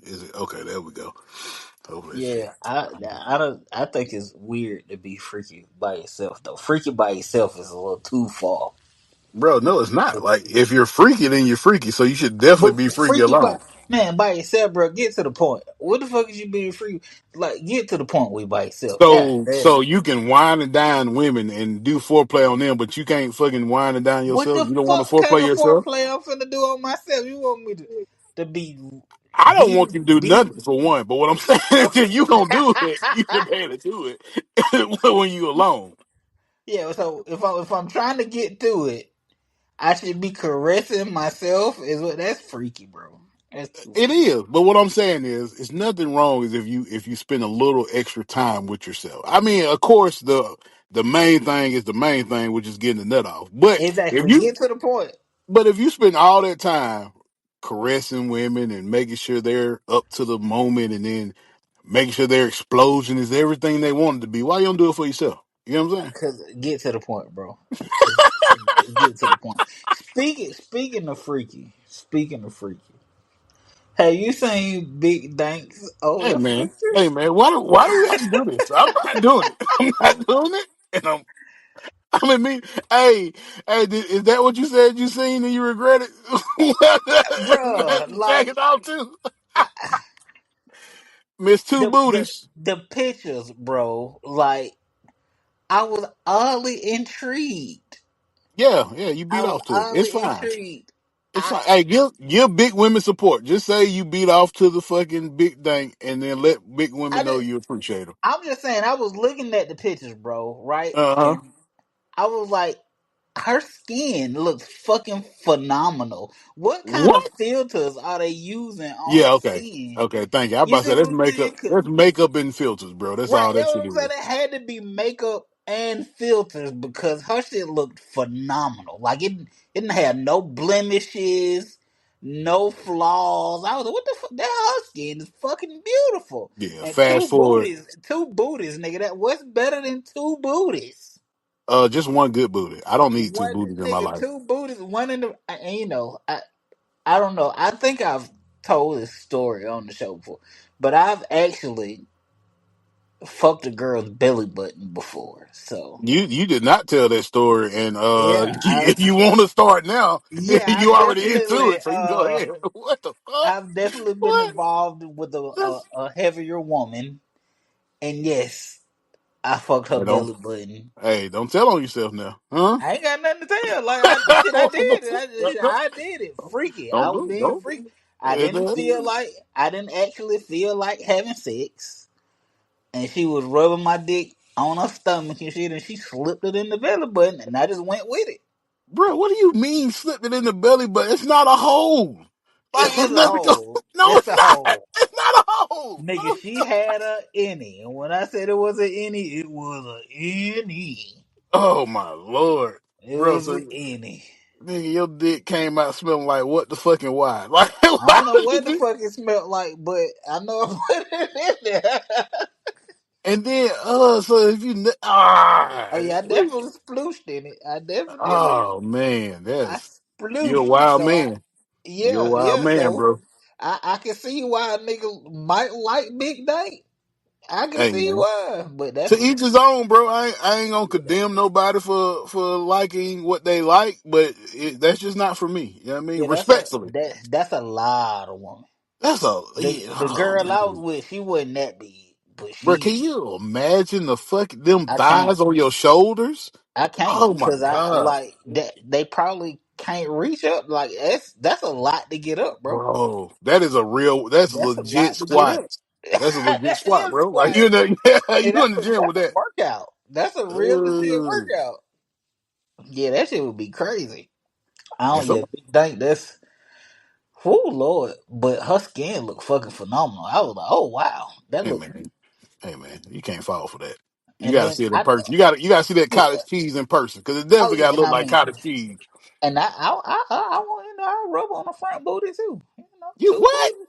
Is it okay? There we go. Hopefully it Yeah, fits. I don't. I think it's weird to be freaky by yourself though. Freaky by yourself is a little too far. Bro, no, it's not. Like if you're freaky, then you're freaky. So you should definitely But be freaky freaky by alone. man by yourself, bro. Get to the point. What the fuck is you being freaky? Like, get to the point with by yourself. God damn. So you can wine and dine women and do foreplay on them, but you can't fucking wine and dine What yourself. the You don't want to fuck kind foreplay of yourself. foreplay I'm finna do on myself? You want me to I don't be want you to do be? nothing for one, but what I'm saying is if you gonna do it, you should be able to do it when you alone. Yeah. So if I'm trying to get to it, I should be caressing myself. Is what that's freaky, bro. That's too It freaky. is, but what I'm saying is, it's nothing wrong is if you spend a little extra time with yourself. I mean, of course, the main thing is the main thing, which is getting the nut off. If Exactly. you Get to the point. but if you spend all that time caressing women and making sure they're up to the moment, and then making sure their explosion is everything they want it to be, why you don't do it for yourself? You know what I'm saying? Cause get to the point, bro. Get to the point. Speaking of freaky. Speaking of freaky. Have you seen Big Danks over Hey pictures? man, why do we have to do this? I'm not doing it. I'm not doing it, and I mean, is that what you said you seen and you regret it? Bruh, Jack like it off too. Miss Two the the Booties. the pictures, bro. Like I was oddly intrigued. Yeah, you I beat was off to it. It's oddly fine. intrigued. It's I fine. Hey, give big women support. Just say you beat off to the fucking big thing, and then let big I women know did. you appreciate them. I'm just saying. I was looking at the pictures, bro. Right, Uh huh. and I was like, her skin looks fucking phenomenal. What kind of What? filters are they using on Yeah. her Okay. skin? Okay. Thank you. I You about to see say what that's I'm makeup. saying? That's makeup and filters, bro. That's Right, all you that know shit what I'm saying? is. It had to be makeup and filters because her shit looked phenomenal. Like it didn't have no blemishes, no flaws. I was like, what the fuck? That her skin is fucking beautiful. Yeah. And Fast forward. two booties, nigga. That what's better than two booties? Just one good booty. I don't need two One booties in my nigga, life. two booties, one in the. And you know, I don't know. I think I've told this story on the show before, but I've actually fucked a girl's belly button before. So You did not tell that story, and yeah, if you want to start now, you I've already into definitely it, so you can go ahead. What the fuck? I've definitely been What? involved with That's, a heavier woman, and yes, I fucked her hey, don't belly button. don't tell on yourself now, huh? I ain't got nothing to tell. Like I did it. I did it. Freaky. I Don't was do being don't. freaky. It, I didn't actually feel like having sex. And she was rubbing my dick on her stomach and shit, and she slipped it in the belly button, and I just went with it. bro, what do you mean slipped it in the belly? But it's not a hole. It It's was a never go. hole. No, It's it's a not. hole. It's not a hole. Nigga, she had a innie. And when I said it was an innie, it was a innie. Oh my lord, It bro. was So an innie. nigga, your dick came out smelling like what the fucking why? Like I why don't know would you what the do? fuck it smelled like, but I know I put it in there. And then, so if you, Oh yeah, I definitely splooshed in it. I definitely, oh man, I you're a splooshed. wild So man. You're a wild man, so bro. I can see why a nigga might like Big Dank. I can Hey see man, why, but to that's each his own, bro. I ain't gonna condemn nobody for liking what they like, but that's just not for me. You know what I mean? yeah, Respectfully, that's a lot of woman. that's a The oh girl I was man, with, she wasn't that big, but bro. Can you imagine them I can't, thighs on your shoulders? I can't, Oh my cause I god, like that. They probably can't reach up. Like that's a lot to get up, bro. bro, that's a That's a legit lot to get squat. up. That's a legit That squat, is bro. Like squat, you know, yeah, and you in the gym with that's a that. workout. That's a real legit Ugh. workout. Yeah, that shit would be crazy. I And don't. Yeah, some, Big Dank. That's oh lord, but her skin looked fucking phenomenal. I was like, oh wow, that hey look. man, hey man, you can't fall for that. You And got to then see it in I person. You got to see that yeah. cottage cheese in person because it Oh definitely got yeah, to and look I like mean, cottage cheese. and I want I rub on the front booty too. You know, You two what? booties.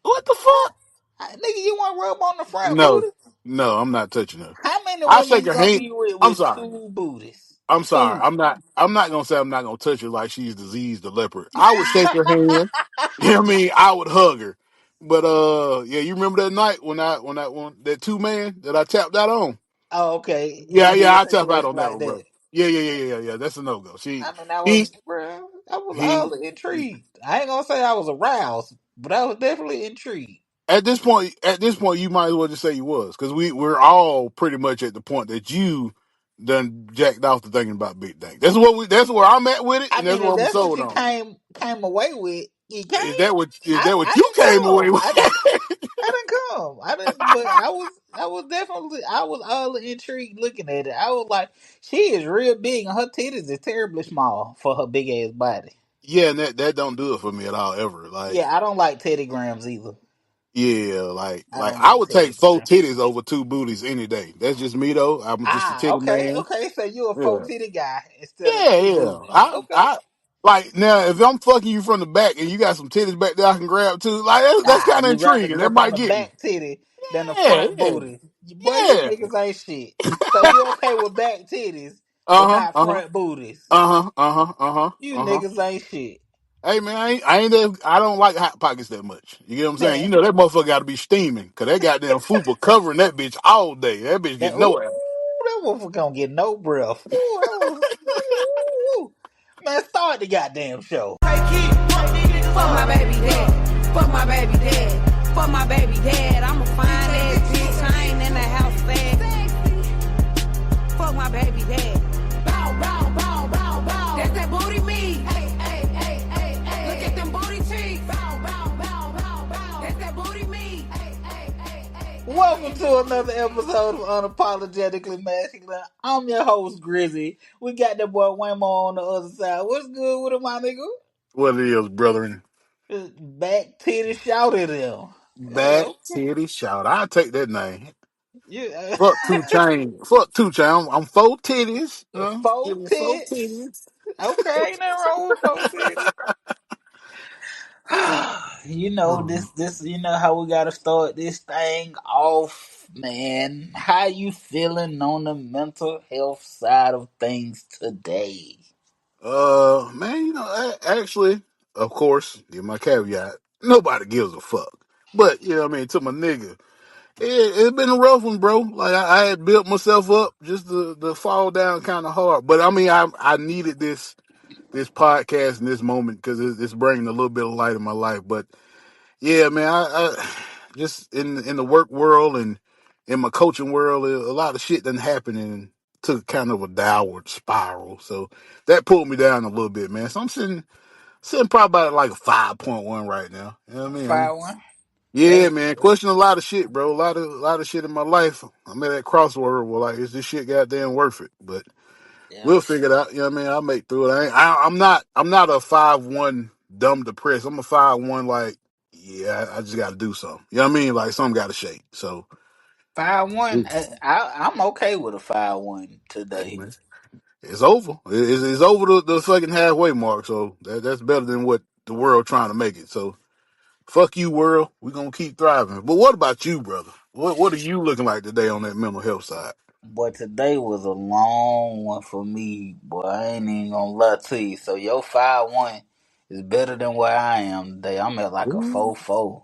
What the fuck? Nigga, you want to rub on the front No, booty? no, I'm not touching her. How many I women shake you her gonna hand. be I'm with sorry. two booties? I'm sorry. Two. I'm not gonna say I'm not gonna touch her like she's diseased or leopard. I would shake her hand. You know what I mean? I would hug her. But yeah, you remember that night when that 2 man that I tapped out on? Oh, okay. Yeah, He yeah, did a I tapped out situation on that like one, bro. that. Yeah. That's a no go. I mean, I was, He bro, I was he all intrigued. I ain't gonna say I was aroused, but I was definitely intrigued. at this point, you might as well just say you was, because we're all pretty much at the point that you done jacked off to thinking about Big Dank. That's where I'm at with it, I and that's mean, what if I'm that's what sold you on. came away with, you came. Is that what I you didn't came away come. with? I didn't come. I didn't. But I was definitely. I was all intrigued looking at it. I was like, she is real big, and her titties is terribly small for her big ass body. Yeah, and that don't do it for me at all ever. Like, Yeah, I don't like Teddy Grahams either. yeah, like I like don't I like would Teddy take four Grahams. titties over two booties any day. That's just me though. I'm just a titty Okay, man. okay. So you a Yeah. four titty guy instead of Yeah, two yeah. booties. I, Okay. I like now if I'm fucking you from the back and you got some titties back there I can grab too. Like that's Nah, kind of you rather intriguing. That grip on might the get me. back titty than the Yeah, front yeah, booty. Boy, you yeah. niggas ain't shit. So you okay with back titties, but Uh huh. not Uh huh. front booties. Uh huh. Uh huh. Uh huh. You Uh huh. niggas ain't shit. Hey man, I don't like hot pockets that much. You get what I'm saying? You Man, know that motherfucker got to be steaming because that goddamn fupa covering that bitch all day. That bitch that get no air. that motherfucker gonna get no breath. Ooh. Man, start the goddamn show. Fuck my baby dad. Fuck my baby dad. Fuck my baby dad. I'm a fine ass bitch. I ain't in the house fast. Fuck my baby dad. Bow, bow, bow, bow, bow. That's that booty me. Hey, hey, hey, hey, hey. Look at them booty cheeks. Bow, bow, bow, bow, bow. That's that booty me. Hey, hey, hey, hey. Welcome to another episode of Unapologetically Masculine. I'm your host, Grizzy. We got that boy Waymo on the other side. What's good with him, my nigga? What it is, brethren? Back titty shout at him. Bad titty shout. I take that name. Yeah. Fuck 2 Chain. Fuck 2 Chain. I'm four titties. Four Give me four tits. titties. Okay, ain't nothing wrong with four titties. You know Oh. this. You know how we gotta start this thing off, man. How you feeling on the mental health side of things today? Man, actually, of course, give my caveat. Nobody gives a fuck. But I mean, to my nigga, it's been a rough one, bro. Like I had built myself up just to fall down kind of hard. But I mean, I needed this podcast and this moment because it's bringing a little bit of light in my life. But yeah, man, I just in the work world and in my coaching world, a lot of shit done happened and took kind of a downward spiral. So that pulled me down a little bit, man. So I'm sitting probably about like a 5.1 right now. You know what I mean? Fire one. Yeah, That's man. Question a lot of shit, bro. A lot of shit in my life. I'm at that crossword where like, is this shit goddamn worth it? But yeah. we'll figure it out. You know what I mean? I'll make through it. I'm not a 5'1" dumb depressed. I'm a 5'1" like, yeah, I just got to do something. You know what I mean? Like something got to shake. So, 5'1". hey, I'm okay with a 5'1" today. man, it's over. It's over the fucking halfway mark. So that's better than what the world trying to make it. So fuck you, world. We're gonna keep thriving. But what about you, brother? What are you looking like today on that mental health side? But today was a long one for me, boy. I ain't even gonna lie to you. So your 5'1" is better than where I am today. I'm at like a Ooh. 4'4".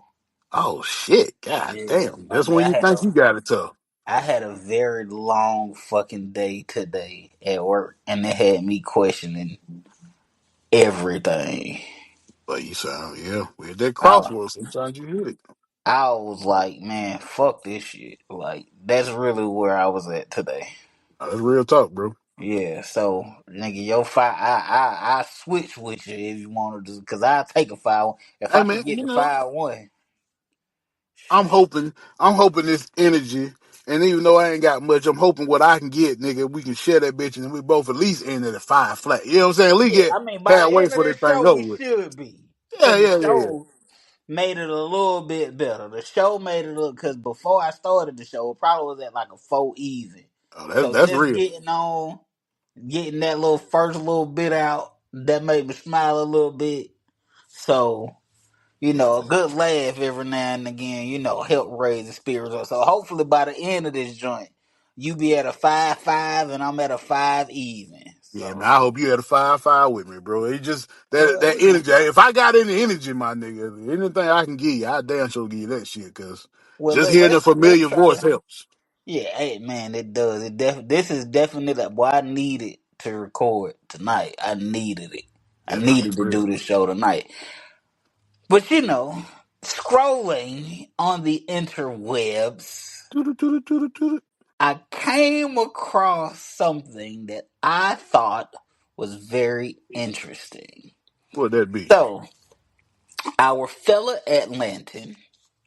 Oh shit! God Yeah, damn. my That's man. when you think you got it tough. I had a very long fucking day today at work, and it had me questioning everything. But you sound, yeah, we're at that I crossroads. Sometimes you hit it. I was like, man, fuck this shit. Like that's really where I was at today. That's real talk, bro. Yeah, so nigga, your five, I switch with you if you want to, cause I take a 5'1". If Hey I can man, get the 5'1", I'm hoping this energy, and even though I ain't got much, I'm hoping what I can get, nigga, we can share that bitch and we both at least end at a 5 flat. You know what I'm saying? At least yeah, get I mean by the halfway end of for this this thing show over we with. should be, Yeah, cause the yeah, yeah, yeah. show made it a little bit better. The show made it look, cause before I started the show, it probably was at like a 4 even. Oh, that's So that's just real. getting that little first little bit out, that made me smile a little bit. So a good laugh every now and again, help raise the spirits up. So hopefully by the end of this joint, you be at a 5-5 and I'm at a 5 even. Yeah, man. So, I hope you had a 5-5 with me, bro. It just well, that energy. If I got any energy, my nigga, anything I can give you, I damn sure give you that shit. Cause just hearing a let's familiar try voice to. helps. Yeah, hey man, it does. This is definitely why I needed to record tonight. I needed it. I Yeah, nah, needed to for real. do this show tonight. But scrolling on the interwebs, Toot toot toot toot. I came across something that I thought was very interesting. What that be? So, our fellow Atlantan,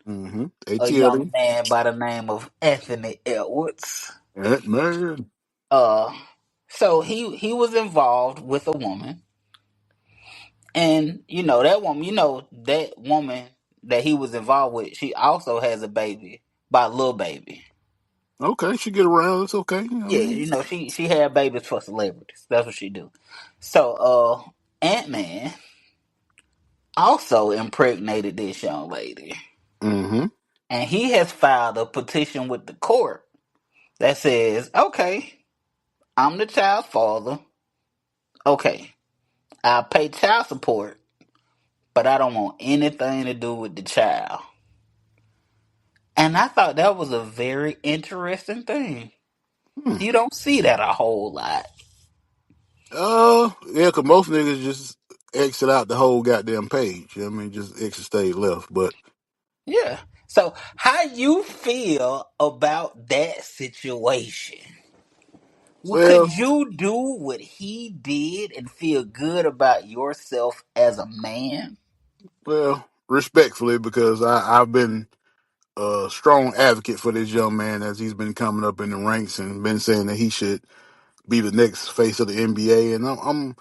Mm-hmm. a young ATL. man by the name of Anthony Edwards, That man. uh, so he was involved with a woman, and that woman that he was involved with, she also has a baby by Lil Baby. Okay, she get around. It's okay. You know what I Yeah, mean? she had babies for celebrities. That's what she do. So Ant Man also impregnated this young lady. Mm-hmm. And he has filed a petition with the court that says, okay, I'm the child's father. Okay, I'll pay child support, but I don't want anything to do with the child. And I thought that was a very interesting thing. Hmm. You don't see that a whole lot. Yeah, cause most niggas just exit out the whole goddamn page. You know what I mean, just exit stage left. But Yeah. So, how you feel about that situation? Well, well, could you do what he did and feel good about yourself as a man? respectfully, because I've been a strong advocate for this young man as he's been coming up in the ranks and been saying that he should be the next face of the NBA. And I'm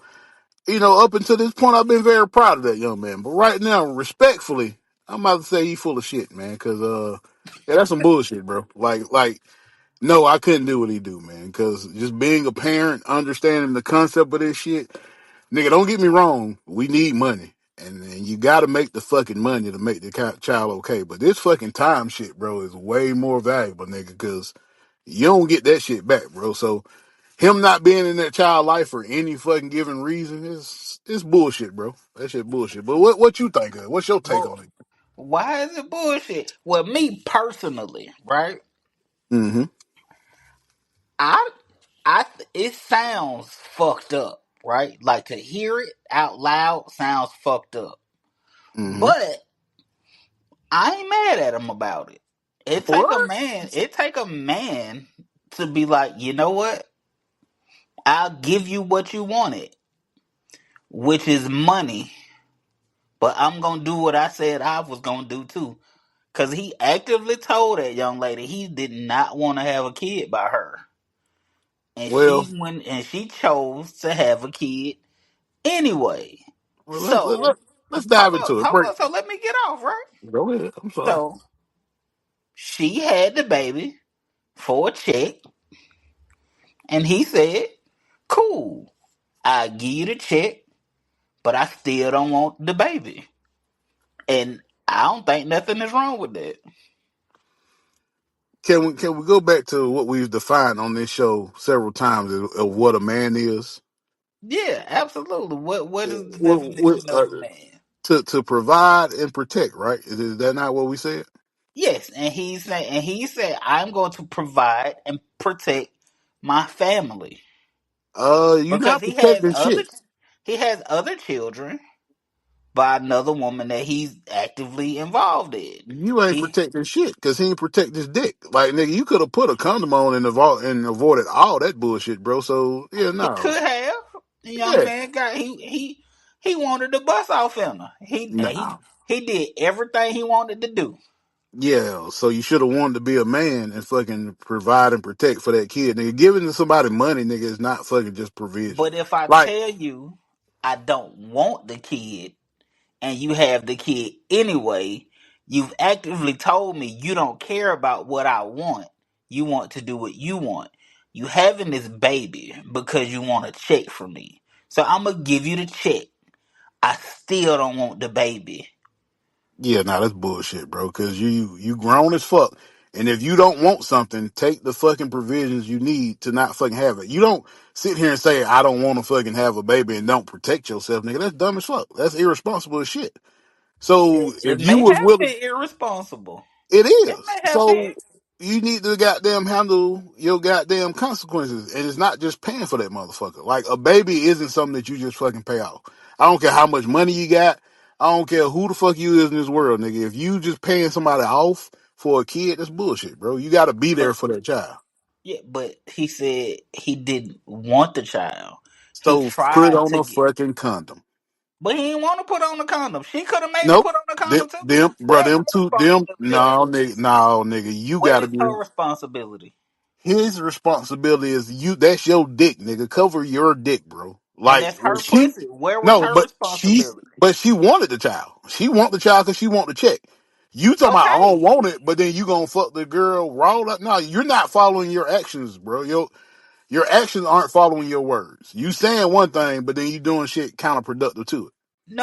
up until this point, I've been very proud of that young man. But right now, respectfully, I'm about to say he's full of shit, man. Because yeah, that's some bullshit, bro. Like, no, I couldn't do what he do, man. Because just being a parent, understanding the concept of this shit, nigga. Don't get me wrong. We need money. And you got to make the fucking money to make the child okay. But this fucking time shit, bro, is way more valuable, nigga, because you don't get that shit back, bro. So him not being in that child life for any fucking given reason is it's bullshit, bro. That shit bullshit. But what you think of it? What's your take But on it? why is it bullshit? Well, me personally, right? Mm-hmm. I, it sounds fucked up, right? Like to hear it out loud sounds fucked up. Mm-hmm. But I ain't mad at him about it. It take a What? man. It take a man to be like, you know what? I'll give you what you wanted, which is money. But I'm gonna do what I said I was gonna do too. Cause he actively told that young lady he did not want to have a kid by her. And Well, she chose to have a kid anyway. So let's dive hold up, into it. hold Break. up. So let me get off, right? Go ahead. I'm sorry. So she had the baby for a check, and he said, cool, I give you the check, but I still don't want the baby. And I don't think nothing is wrong with that. Can we go back to what we've defined on this show several times of what a man is? Yeah, absolutely. What is the Well, definition of a man? to provide and protect, right? Is that not what we said? Yes, and he said I'm going to provide and protect my family You're because not protecting shit. he has other children by another woman that he's actively involved in. You ain't He protecting shit because he ain't protect his dick. Like nigga, you could have put a condom on and avoided all that bullshit, bro. So yeah, he no, could have. The young yeah, man got he wanted to bust off in her. nah, He did everything he wanted to do. yeah. So you should have wanted to be a man and fucking provide and protect for that kid, nigga. Giving somebody money, nigga, is not fucking just provision. But if I Like, tell you I don't want the kid and you have the kid anyway, you've actively told me you don't care about what I want. You want to do what you want. You having this baby because you want a check from me. So I'm gonna give you the check. I still don't want the baby. yeah, nah, that's bullshit, bro. Because you grown as fuck. And if you don't want something, take the fucking provisions you need to not fucking have it. You don't sit here and say, I don't want to fucking have a baby and don't protect yourself, nigga. That's dumb as fuck. That's irresponsible as shit. So It if you may was have willing, been irresponsible. it It is. may have been. So you need to goddamn handle your goddamn consequences. And it's not just paying for that motherfucker. Like a baby isn't something that you just fucking pay off. I don't care how much money you got. I don't care who the fuck you is in this world, nigga. If you just paying somebody off for a kid, that's bullshit, bro. You gotta be there But for that child. yeah, but he said he didn't want the child. He So put tried on to a get, fucking condom. but he didn't want to put on the condom. She could have made him Nope. put on the Them, condom too. them, bro, Where's them her two, them, responsibility? no, nigga, you What gotta is be. her responsibility? His responsibility is you. That's your dick, nigga. Cover your dick, bro. And Like that's her she, pussy. Where was no, her responsibility? but she wanted the child. She want the child because she want the check. You talking about I Okay. don't want it, but then you gonna fuck the girl raw? Like, no, you're not following your actions, bro. Your actions aren't following your words. You saying one thing, but then you doing shit counterproductive to it.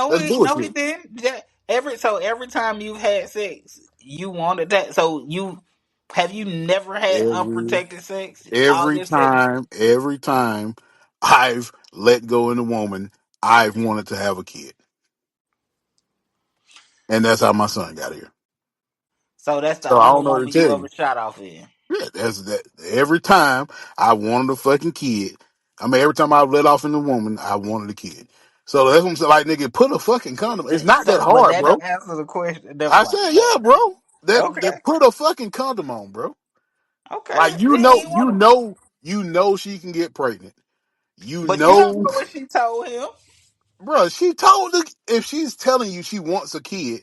That's No, he bullshit. didn't. Every time you've had sex, you wanted that. So you have you never had Every unprotected sex all this sex? every time I've let go in a woman, I've wanted to have a kid. And that's how my son got here. So that's the So I only don't know what woman to you tell ever you. shot off in. Yeah, that's that. Every time I wanted a fucking kid, I mean, every time I let off in a woman, I wanted a kid. So that's what I'm saying. Like, nigga, put a fucking condom. It's not that So, but hard, that bro. don't answer the question. Never I mind. said, Never yeah, mind. bro. Okay. That put a fucking condom on, bro. Like Okay. Then he ain't want to. you know she can get pregnant. You But you don't know, know what she told him. bro. She told the if she's telling you she wants a kid,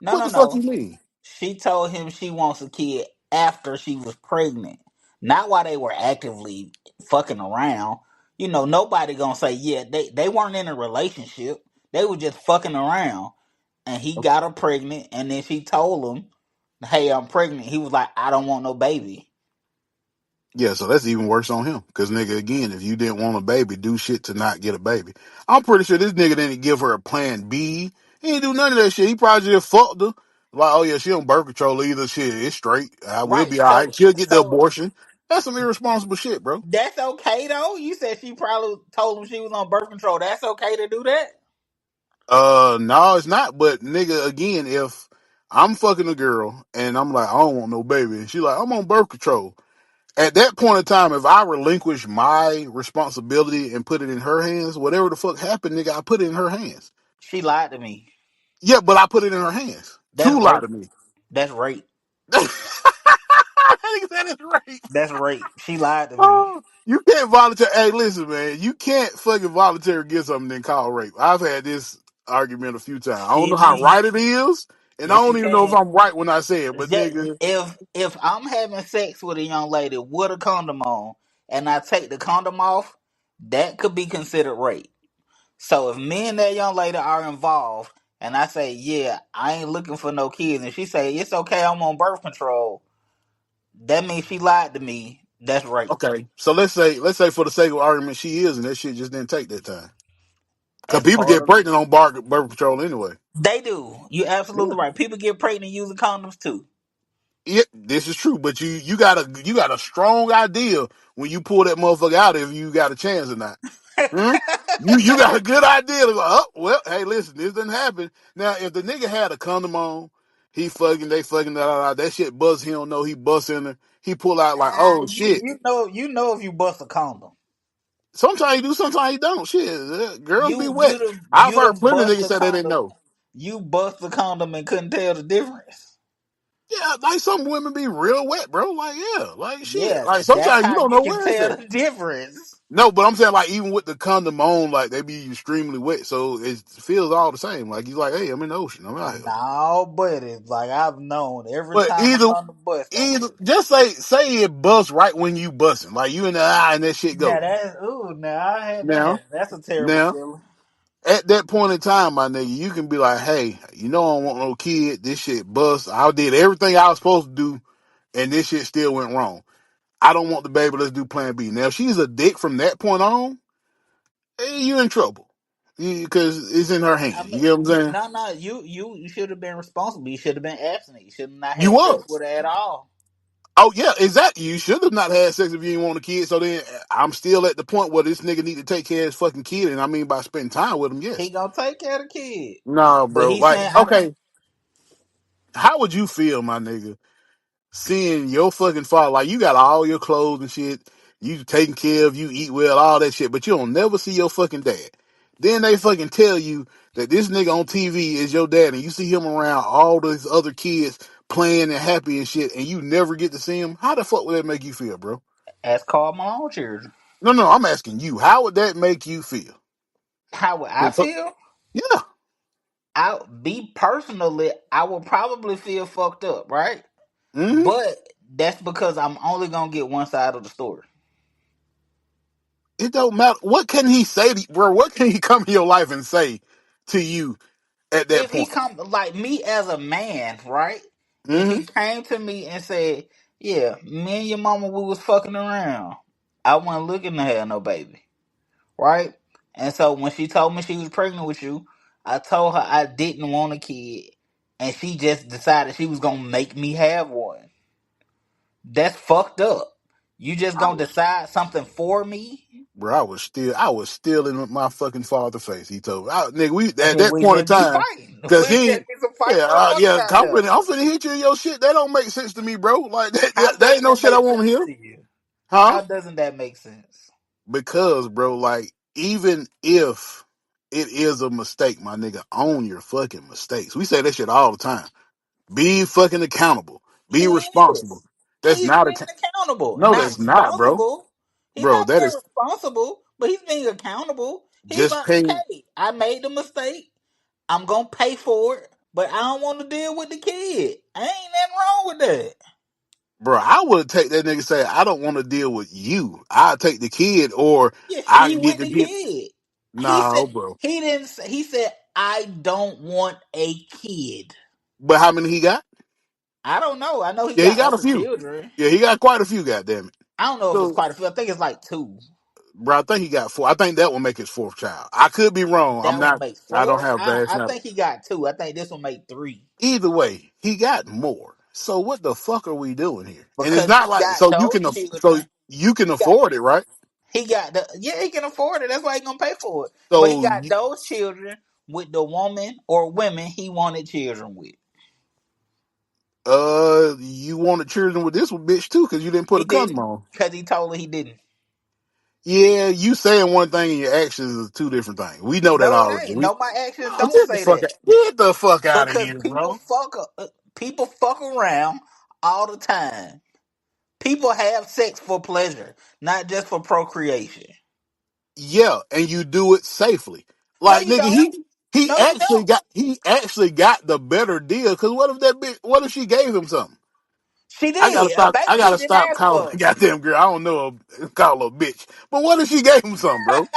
No, what no, the fuck no. you mean? She told him she wants a kid after she was pregnant, not while they were actively fucking around. You know, nobody gonna say yeah. They weren't in a relationship. They were just fucking around, and he got her pregnant. And then she told him, "Hey, I'm pregnant." He was like, "I don't want no baby." Yeah, so that's even worse on him. Cause nigga, again, if you didn't want a baby, do shit to not get a baby. I'm pretty sure this nigga didn't give her a plan B. He didn't do none of that shit. He probably just fucked her. Like, oh yeah, she on birth control either. Shit, it's straight. We'll Right. be all right. So, She'll get the so abortion. That's some irresponsible shit, bro. that's okay though. You said she probably told him she was on birth control. That's okay to do that. No, it's not. But nigga, again, if I'm fucking a girl and I'm like, I don't want no baby, and she like, I'm on birth control. At that point in time, if I relinquish my responsibility and put it in her hands, whatever the fuck happened, nigga, I put it in her hands. She lied to me. Yeah, but I put it in her hands That's to lie rape. to me. That's rape. Nigga, that is right. That's rape. She lied to me. Oh, you can't volunteer. Hey, listen, man, you can't fucking volunteer to get something then call rape. I've had this argument a few times. I don't know how She, right it is, and I yes, you don't even know if can. I'm right when I say it, but That- nigga, if I'm having sex with a young lady with a condom on, and I take the condom off, that could be considered rape. So if me and that young lady are involved, and I say, "Yeah, I ain't looking for no kids," and she say, "It's okay, I'm on birth control," that means she lied to me. That's rape. okay. So let's say for the sake of argument, she is, and that shit just didn't take that time. Cause As people part get of pregnant on birth control anyway. they do. You Yeah. absolutely right. People get pregnant using condoms too. Yeah, this is true, but you got a strong idea when you pull that motherfucker out if you got a chance or not. Hmm? You got a good idea. Like, oh well, hey, listen, this didn't happen. Now, if the nigga had a condom on, they fucking that shit buzz. He don't know he bust in her. He pull out like, oh shit. You know if you bust a condom. Sometimes he do, sometimes he don't. Shit, girls be You wet. you done I've you heard done plenty of bust niggas the say they didn't condom. know. You bust the condom and couldn't tell the difference. Yeah, like some women be real wet, bro. Like yeah, like shit. Yeah, Like that's sometimes you how don't you know can where it's tell at. the difference. No, but I'm saying like even with the condom on, like they be extremely wet, so it feels all the same. Like he's like, hey, I'm in the ocean, I'm out here. No, but it's like I've known every But time a condom bust on me. just say it busts right when you busting, like you in the eye and that shit Now go. that's now I had that Now, happen. That's a terrible now feeling. at that point in time, my nigga, you can be like, hey, you know I don't want no kid. This shit bust. I did everything I was supposed to do, and this shit still went wrong. I don't want the baby. Let's do Plan B. Now, if she's a dick from that point on, you in trouble because it's in her I hand. You mean, get what I'm saying? no, you should have been responsible. You should have been abstinent. You should have not You had sex was. with her at all. Oh yeah, exactly. You should have not had sex if you didn't want a kid. So then I'm still at the point where this nigga need to take care of his fucking kid, and I mean by spending time with him, He yes. gonna take care of the kid. No, But bro. he's Like, saying, okay, how would you feel, my nigga, seeing your fucking father? Like, you got all your clothes and shit, you taken care of, you eat well, all that shit, but you don't never see your fucking dad. Then they fucking tell you that this nigga on TV is your dad, and you see him around all these other kids playing and happy and shit, and you never get to see him. How the fuck would that make you feel, bro? ask Carl Malone children. No, no, I'm asking you. How would that make you feel? How would I feel? Yeah. I be personally, I would probably feel fucked up, right? Hmm. But that's because I'm only gonna get one side of the story. It don't matter. What can he say, bro? What can he come in your life and say to you at that If he point? come like me as a man, right? If Hmm. he came to me and said, "Yeah, me and your mama, we was fucking around," I wasn't looking to have no baby, right? And so when she told me she was pregnant with you, I told her I didn't want a kid, and she just decided she was gonna make me have one. That's fucked up. You just I gonna was, decide something for me? bro. I was still in my fucking father's face. He told me, nigga, we at that We point in just be time, fighting. cause We he, just be some fight yeah, motherfuckers yeah, out I'm there. finna hit you in your shit. That don't make sense to me, bro. Like How that does ain't no that shit I make want to sense hear, to you? huh? How doesn't that make sense? Because, bro, like, even if it is a mistake, my nigga, own your fucking mistakes. We say that shit all the time. Be fucking accountable. Be He responsible. is. That's He's not being accountable. no, Not that's not, bro. responsible. He's Bro, not that being is responsible, but he's being accountable. He's just like, paying, okay, I made the mistake. I'm gonna pay for it, but I don't want to deal with the kid. Ain't nothing wrong with that. bro. I would take that nigga say, I don't want to deal with you. I'll take the kid, or Yeah, I he can get with the the kid. kid. He said No, bro. he didn't. He said I don't want a kid. But how many he got? I don't know. I know he Yeah, he got got a other few. children. Yeah, he got quite a few, goddamn it. I don't know if it's So, quite a few. I think it's like two. bro, I think he got four. I think that will make his fourth child. I could be wrong. I'm That one not. makes I don't four. have vast I knowledge. think he got two. I think this one made three Either way, he got more. So what the fuck are we doing here? And it's because not he like got so those so children. you can He got afford it, right? he got the yeah he can afford it. That's why he gonna pay for it. But he So got those children with the woman or women he wanted children with. you wanted children with this one bitch too because you didn't put He a condom didn't on. because he told her he didn't. Yeah, you saying one thing and your actions is two different things. We know that No, it already. ain't. No, my actions don't Get the say fuck that out. Get the fuck out of because here, bro. people fuck around all the time. People have sex for pleasure, not just for procreation. Yeah, and you do it safely. No, Like you nigga, don't. he No, you actually don't. got the better deal. Because what if that bitch? What if she gave him something? She did. A I baby gotta he didn't stop ask calling for. the goddamn girl. I don't know her, call her a bitch. But what if she gave him something, bro?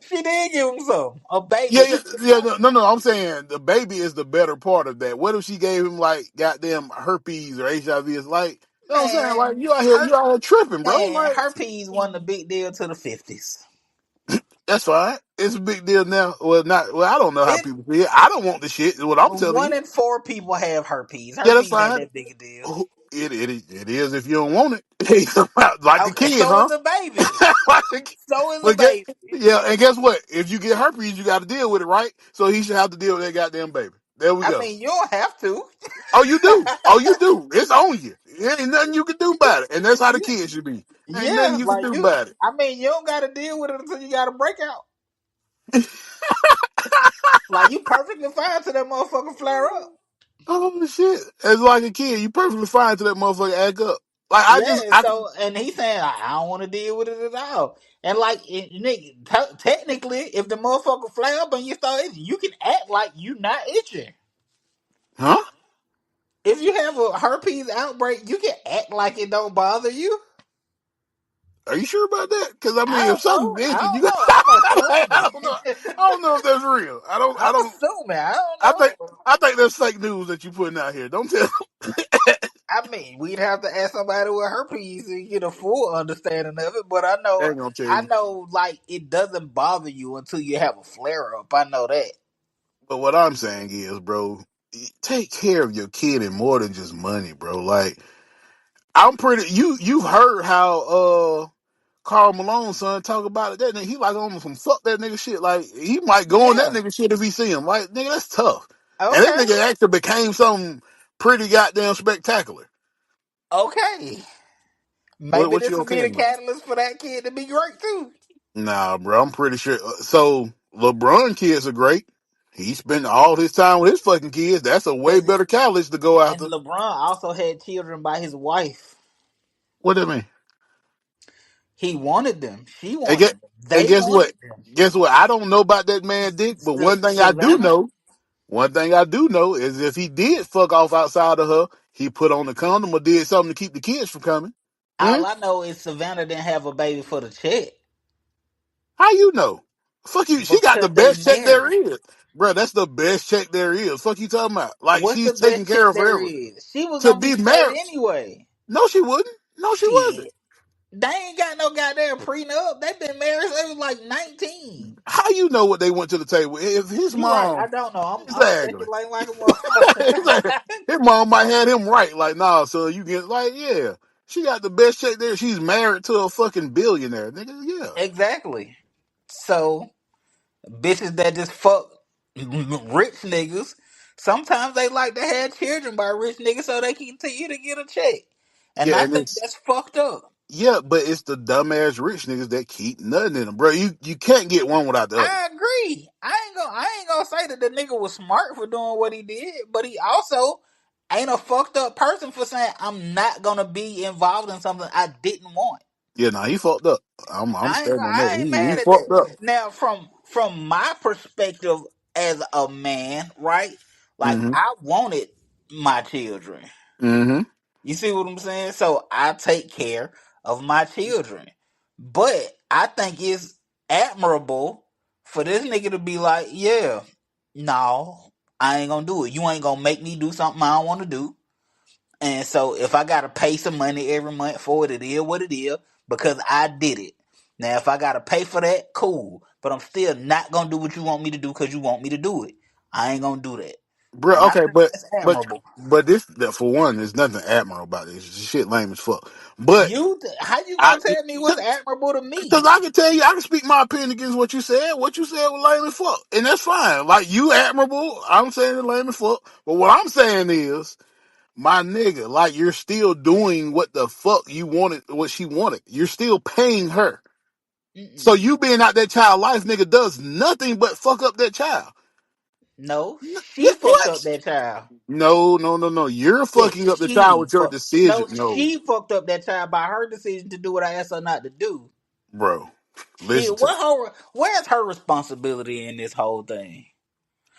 She did give him some. A Yeah, baby. yeah, yeah. No, no, no. I'm saying the baby is the better part of that. What if she gave him like goddamn herpes or HIV? It's like, you know what I'm saying? Man, Like her you out here tripping, bro. man, Like herpes wasn't a big deal to the 50s. that's fine. It's a big deal now. Well, not. Well, I don't know how It people feel. I don't want the shit. Is what I'm telling one you. in four people have herpes. Yeah, that's Herpes ain't fine. that big a deal. It is if you don't want it. Like the Okay, kid, so huh? is a baby. Like the kid. So is a But get, baby. yeah, and guess what? If you get herpes, you got to deal with it, right? So he should have to deal with that goddamn baby. There we I go. mean, you don't have to. Oh, you do. Oh, you do. It's on you. There ain't nothing you can do about it, and that's how the kid should be. Ain't nothing Yeah, you can like do you. about it. I mean, you don't got to deal with it until you got a breakout. Like you perfectly fine till that motherfucker flare up. Oh shit! It's like a kid. You perfectly fine to that motherfucker act up. Like Yeah, and so and he's saying I don't want to deal with it at all. And like, nigga, technically, if the motherfucker flare up and you start itching, you can act like you not itching. huh? If you have a herpes outbreak, you can act like it don't bother you. Are you sure about that? Because I I mean, if don't know. something's I itching, don't you got. know. I'm I don't know. assuming. I don't know if that's real. I don't. I I'm don't. assuming. I don't I think. know. I think that's fake news that you putting out here. Don't tell. I mean, we'd have to ask somebody with herpes to get a full understanding of it. But I I know, ain't gonna tell you. like it doesn't bother you until you have a flare up. I know that. But what I'm saying is, bro, take care of your kid and more than just money, bro. Like I'm pretty. You've heard how Carl Malone's son talk about it. That nigga, he like on some fuck that nigga shit. Like he might go on that Yeah. nigga shit if he see him. Like nigga, that's tough. And that Okay. nigga actually became something pretty goddamn spectacular. Okay. What Maybe what this you will be okay the about? catalyst for that kid to be great too. Nah, bro, I'm pretty sure. So LeBron kids are great. He spent all his time with his fucking kids. That's a way And better catalyst to go and after. LeBron also had children by his wife. What that mean? He wanted them. She And get wanted them. and They guess what? wanted them. Guess what? I don't know about that man dick, but Savannah. one thing I do know is if he did fuck off outside of her, he put on the condom or did something to keep the kids from coming. Hmm? All I know is Savannah didn't have a baby for the check How you know? Fuck you. She got the because they best check there married. is, bro. That's the best check there is. Fuck you talking about? Like What's she's the taking best care check of there forever is? She was to gonna be be straight married. anyway. No, she wouldn't. No, she wasn't. Shit. They ain't got no goddamn prenup. They been married since they was like 19. How you know what they went to the table? If his You right, I mom, don't know. I'm exactly. speculating like a motherfucker. Exactly. His mom might have him right. Like, nah, son, you get like, yeah. She got the best check there. She's married to a fucking billionaire, nigga. Yeah. Exactly. So bitches that just fuck rich niggas, sometimes they like to have children by rich niggas so they can continue to get a check. And Yeah, I and think it's that's fucked up. yeah, but it's the dumbass rich niggas that keep nothing in them, bro. You can't get one without the other. I agree. I ain't gonna say that the nigga was smart for doing what he did, but he also ain't a fucked up person for saying I'm not gonna be involved in something I didn't want. Yeah, nah, he fucked up. I'm standing on that. I ain't He mad at that. fucked up. Now, from my perspective as a man, right? Like Mm-hmm. I wanted my children. Mm-hmm. You see what I'm saying? So I take care of my children. But I think it's admirable for this nigga to be like, yeah, no, I ain't gonna do it. You ain't gonna make me do something I don't wanna do. And so if I gotta pay some money every month for it, it is what it is because I did it. Now if I gotta pay for that, cool. But I'm still not gonna do what you want me to do because you want me to do it. I ain't gonna do that. Bro, And I okay, think that's but admirable. this that for one, there's nothing admirable about this. This shit lame as fuck. But How you I gonna tell me what's admirable to because me? I can tell you, I can speak my opinion against what you said. What you said was lame as fuck, and that's fine. Like you admirable, I'm saying it's lame as fuck. But what I'm saying is, my nigga, like you're still doing what the fuck you wanted, what she wanted. You're still paying her. So Mm-mm. you being out that child life, nigga, does nothing but fuck up that child. No, Yeah, she fucked up what? that child. No, no, no, no. You're Yeah, fucking up the child she with your fucked. decision. No, No, she fucked up that child by her decision to do what I asked her not to do. bro. Shit, Listen to me. where's her responsibility in this whole thing?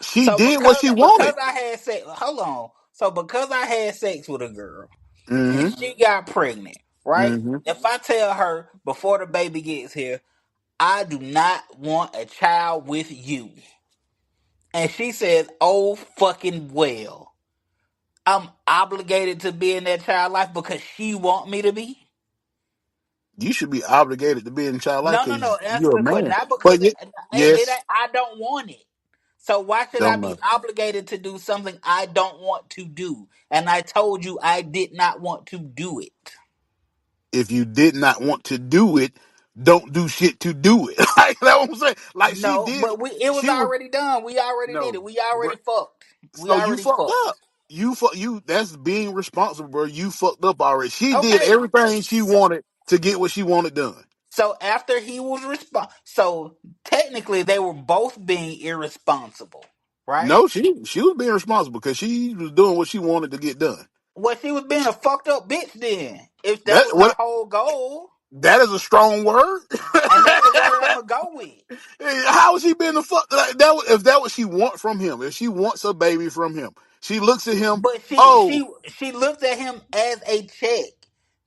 She So did what she because wanted. I had sex, hold on. So because I had sex with a girl and Mm-hmm. she got pregnant, right? Mm-hmm. If I tell her before the baby gets here, I do not want a child with you, and she says, "Oh fucking well," I'm obligated to be in that child life because she want me to be. You should be obligated to be in child life No, no, no. because Answer you're a the question. man. Not because But yes, I don't want it. So why should I don't be know. obligated to do something I don't want to do? And I told you I did not want to do it. If you did not want to do it, don't do shit to do it. Like that's what I'm saying. Like she No, did. but it was She was already done. We already did no, it. We bro. already fucked. We So you already fucked fucked. up. You. That's being responsible, bro. You fucked up already. She did Okay. everything she wanted to get what she wanted done. So after he was so technically they were both being irresponsible, right? No, she was being responsible because she was doing what she wanted to get done. Well, she was being a fucked up bitch then. If that That was her what whole goal, that is a strong word. and that's the word I'm gonna go with. How is she being the fuck like that? If that what she want from him, if she wants a baby from him, she looks at him. But Oh, she looked at him as a check.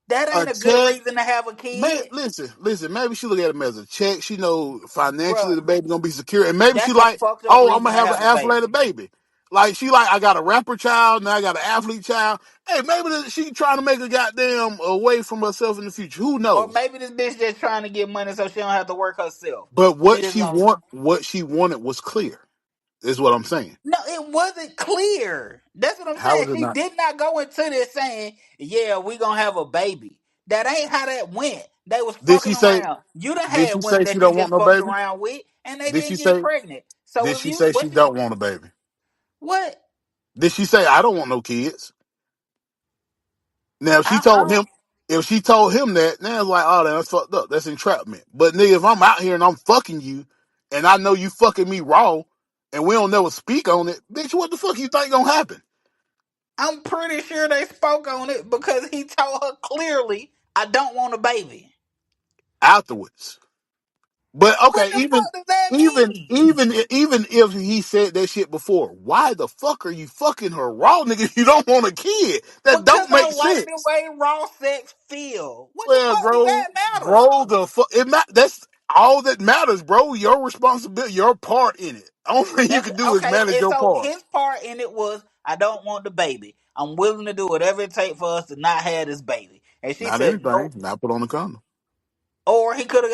That a ain't a good check. reason to have a Man, kid, listen. Maybe she look at him as a check. She know financially bro. the baby gonna be secure, and maybe she That's a like, fucked up oh, I'm reason gonna to have an have a athletic baby. baby. Like she like, I got a rapper child, now I got an athlete child. Hey, maybe she trying to make a goddamn away from herself in the future. Who Or knows? maybe this bitch just trying to get money so she don't have to work herself. But She just gonna what she wanted was clear. Is what I'm saying. No, it wasn't clear. That's what I'm How saying. is it She not? did not go into this saying, "Yeah, we gonna have a baby." That ain't how that went. They was Did she fucking say? around. You done Did had she women say she that you don't want just no fucked baby? around with, and they Did she didn't get say? pregnant. So Did if she you say she what you don't want a baby? what Did she say I don't want no kids? Now, I don't. if she told him that, now it's like, oh, that's fucked up. That's entrapment. But nigga, if I'm out here and I'm fucking you, and I know you fucking me raw, and we don't never speak on it, bitch, what the fuck you think gonna happen I'm pretty sure they spoke on it because he told her clearly, "I don't want a baby." afterwards? But What okay, the fuck does that mean? even if he said that shit before, why the fuck are you fucking her raw, nigga? If you don't want a kid, that Because don't I make like the sense. way raw sex feel. What the Well, fuck does bro, that matter? bro, the fuck that's all that matters, bro. Your responsibility, your part in it. Only thing you That's can do is okay. manage And your so part. his part in it was, I don't want the baby. I'm willing to do whatever it takes for us to not have this baby. And she Not said no. anything. Not put on the condom. Or she could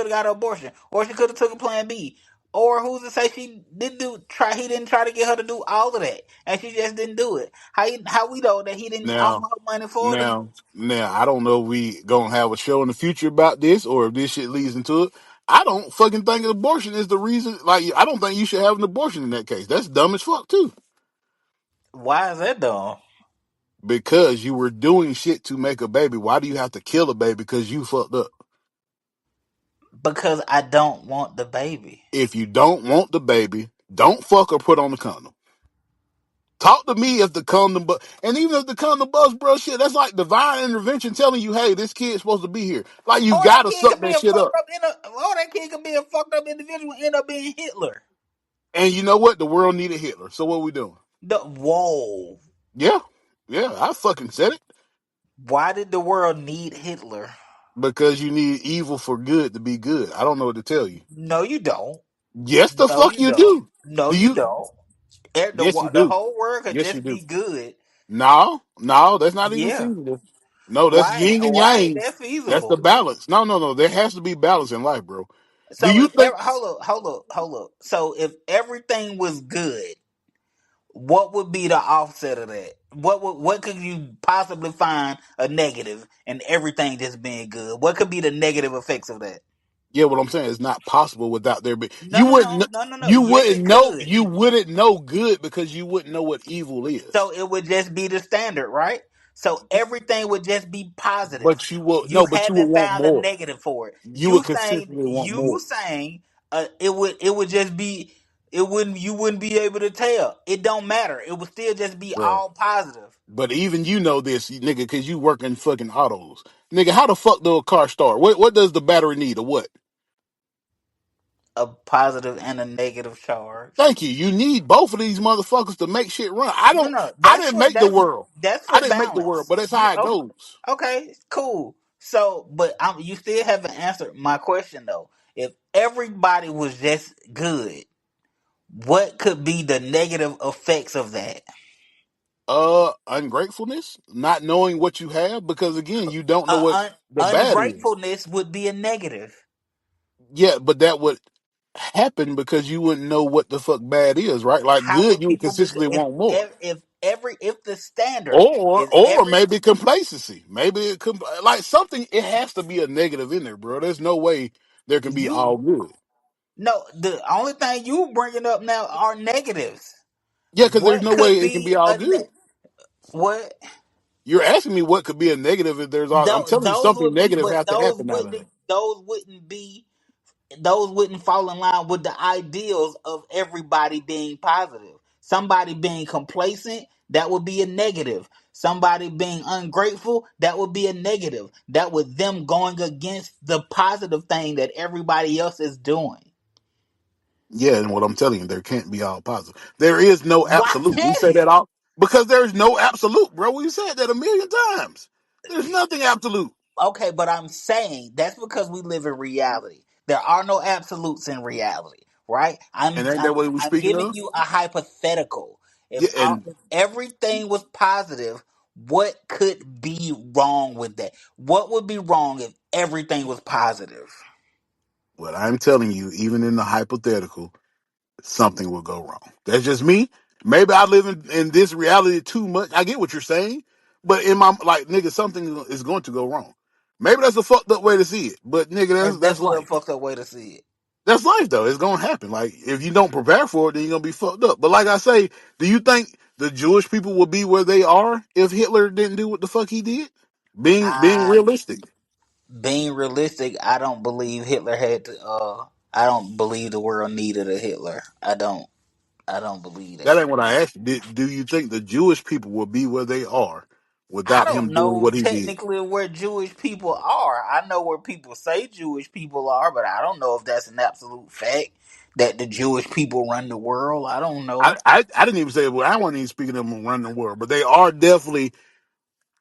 have got an abortion. Or she could have took a plan B. Or who's to say she didn't he didn't try to get her to do all of that. And she just didn't do it. How we know that he didn't offer Now, her money for the I don't know if we gonna have a show in the future about this or if this shit leads into it. I don't fucking think abortion is the reason. Like, I don't think you should have an abortion in that case. That's dumb as fuck too. why is that dumb? Because you were doing shit to make a baby. Why do you have to kill a baby because you fucked up? Because I don't want the baby. If you don't want the baby, don't fuck or put on the condom. Talk to me if the condom, and even if the condom bust, bro, shit, that's like divine intervention telling you, hey, this kid's supposed to be here. Like, you Or that gotta kid suck could be that a shit fucked up. up or that kid could be a fucked up individual and end up being Hitler. And you know what? The world needed Hitler. So what we doing? Whoa. Yeah, yeah, I fucking said it. Why did the world need Hitler? Because you need evil for good to be good. I don't know what to tell you. No, you don't. Yes, the No, fuck you you don't. do. No, Do you you? don't. Yes, you The do. whole world could Yes, you just do. be good. No, no, that's not even Yeah. feasible. No, that's yin and Why ain't yang. that That's the feasible? balance. No, no, no. There has to be balance in life, bro. Do So you if think? hold up. So if everything was good, what would be the offset of that? What could you possibly find a negative in everything just being good? What could be the negative effects of that? Yeah, what I'm saying is not possible without there being. No, no, no, no, no, no. You Yes, wouldn't it know. could. You wouldn't know good because you wouldn't know what evil is. So it would just be the standard, right? So everything would just be positive. But you will You no. But you would haven't want found a more. negative for it. You would consistently want You more, saying it would just be it wouldn't you wouldn't be able to tell. It don't matter. It would still just be bro. all positive. But even you know this, nigga, because you work in fucking autos, nigga. How the fuck do a car start? What does the battery need or what? A positive and a negative charge. Thank you. You need both of these motherfuckers to make shit run. No, no, I didn't make the world. that's I for didn't make the world, balance. but that's how it goes. Okay, cool. So, but you still haven't answered my question though. If everybody was just good, what could be the negative effects of that? Ungratefulness, not knowing what you have, because again, you don't know what the bad is. Ungratefulness would be a negative. Yeah, but that would happen because you wouldn't know what the fuck bad is, right? Like How good, would you would people be consistently want more. if the standard is Or every maybe complacency. Maybe like something. It has to be a negative in there, bro. There's no way there can be you all good. no the only thing you bringing up now are negatives. Yeah, because there's What no way could it can be be all good. what You're asking me what could be a negative if there's all. I'm telling you those something would be, negative but has to happen out of it. those wouldn't fall in line with the ideals of everybody being positive. Somebody being complacent, that would be a negative. Somebody being ungrateful, that would be a negative. That would them going against the positive thing that everybody else is doing. Yeah, and what I'm telling you, there can't be all positive. There is no Why absolute. We can't say that it? all because there's no absolute, bro. We said that a million times. There's nothing absolute. Okay, but I'm saying that's because we live in reality. There are no absolutes in reality, right? And ain't that what we I'm speaking giving of? you a hypothetical. Yeah, and If everything was positive, what could be wrong with that? What would be wrong if everything was positive? what I'm telling you, even in the hypothetical, something will go wrong. That's just me. Maybe I live in this reality too much. I get what you're saying, but in my like, nigga, something is going to go wrong. Maybe that's a fucked up way to see it, but nigga, And that's that's what a life. fucked up way to see it. That's life though. It's gonna happen. Like if you don't prepare for it, then you're gonna be fucked up. But like I say, do you think the Jewish people would be where they are if Hitler didn't do what the fuck he did? Being I realistic. Being realistic, I don't believe Hitler had to. I don't believe the world needed a Hitler. I don't. I don't believe That that. ain't what I asked you. Do you think the Jewish people will be where they are I without him don't doing know what he did? technically where Jewish people are. I know where people say Jewish people are, but I don't know if that's an absolute fact that the Jewish people run the world. I don't know. I didn't even say, well, I wasn't even speaking of them around the world, but they are definitely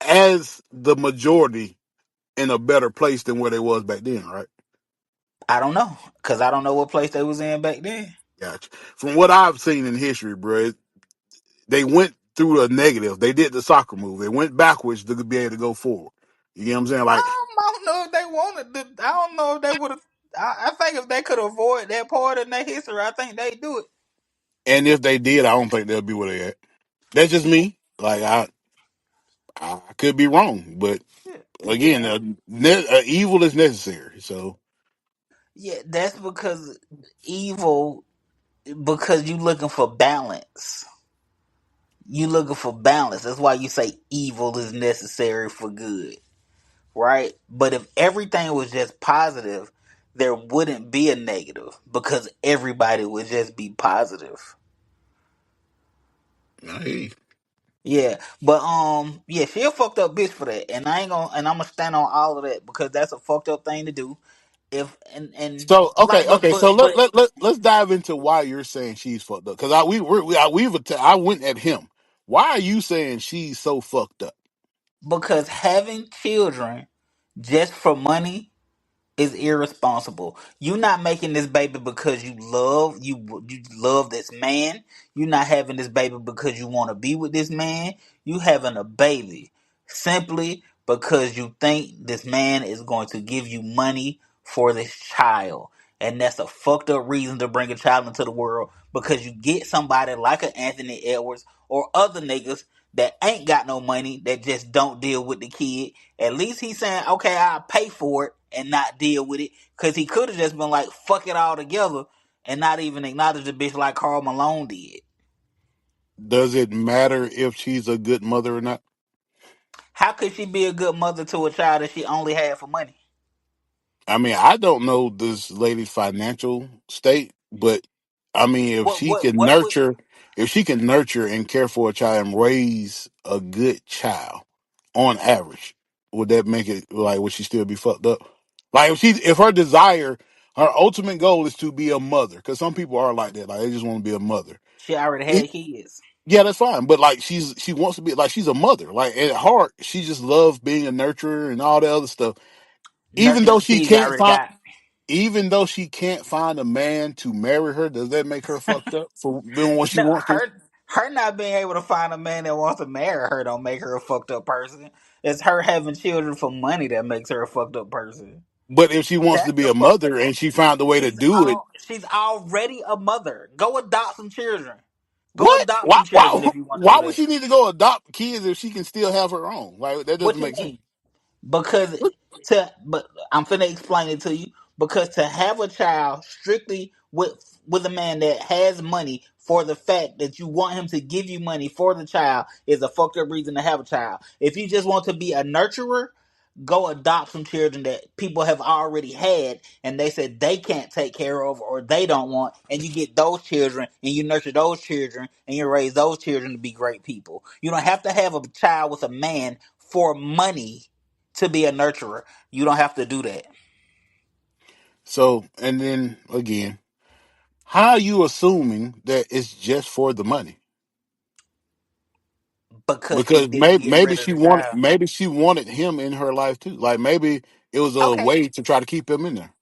as the majority in a better place than where they was back then, right? I don't know because I don't know what place they was in back then. Gotcha. From what I've seen in history, bro, they went through a negative. They did the soccer move. They went backwards to be able to go forward. You get what I'm saying? Like, I don't know if they wanted to. I don't know if they would have. I think if they could avoid that part in their history, I think they do it. and if they did, I don't think they'll be where they at. That's just me. Like, I could be wrong, but Yeah, again, yeah, evil is necessary. So yeah. That's because evil. Because you looking for balance. You looking for balance. That's why you say evil is necessary for good, right? But if everything was just positive, there wouldn't be a negative because everybody would just be positive. hey, Yeah, but yeah, she a fucked up bitch for that, and I ain't gonna, and I'm gonna stand on all of that because that's a fucked up thing to do. If and so like, okay. So but let's dive into why you're saying she's fucked up. Because I went at him. Why are you saying she's so fucked up? because having children just for money is irresponsible. You not making this baby because you love this man. You not having this baby because you want to be with this man. You having a baby simply because you think this man is going to give you money for this child. And that's a fucked up reason to bring a child into the world because you get somebody like an Anthony Edwards or other niggas that ain't got no money that just don't deal with the kid. At least he's saying, okay, I'll pay for it and not deal with it. Because he could have just been like, fuck it all together and not even acknowledge the bitch like Carl Malone did. Does it matter if she's a good mother or not? How could she be a good mother to a child that she only had for money? I mean, I don't know this lady's financial state, but I mean, What would if she can nurture and care for a child and raise a good child on average, would that make it like would she still be fucked up? Like if her desire, her ultimate goal is to be a mother, because some people are like that, like they just want to be a mother. she already It- had kids? yeah, that's fine, but like she wants to be like she's a mother. Like at heart, she just loves being a nurturer and all the other stuff. Even Nurture though the she kids you can't already find got. even though she can't find a man to marry her, does that make her fucked up for doing what she No, wants to? her not being able to find a man that wants to marry her don't make her a fucked up person. It's her having children for money that makes her a fucked up person. But if she wants to That's be the a fucked mother up. and she found a way to do it, She's already a mother. Go adopt some children. Go what? adopt some children if you want to Why do would that. she need to go adopt kids if she can still have her own? Like that What doesn't you make sense. mean? Because but I'm finna explain it to you. Because to have a child strictly with a man that has money for the fact that you want him to give you money for the child is a fucked up reason to have a child. If you just want to be a nurturer, go adopt some children that people have already had and they said they can't take care of or they don't want, and you get those children and you nurture those children and you raise those children to be great people. You don't have to have a child with a man for money to be a nurturer. You don't have to do that So, and then again, how are you assuming that it's just for the money? because she Because didn't get rid of the child. maybe she wanted him in her life too. Like maybe it was a Okay, way to try to keep him in there.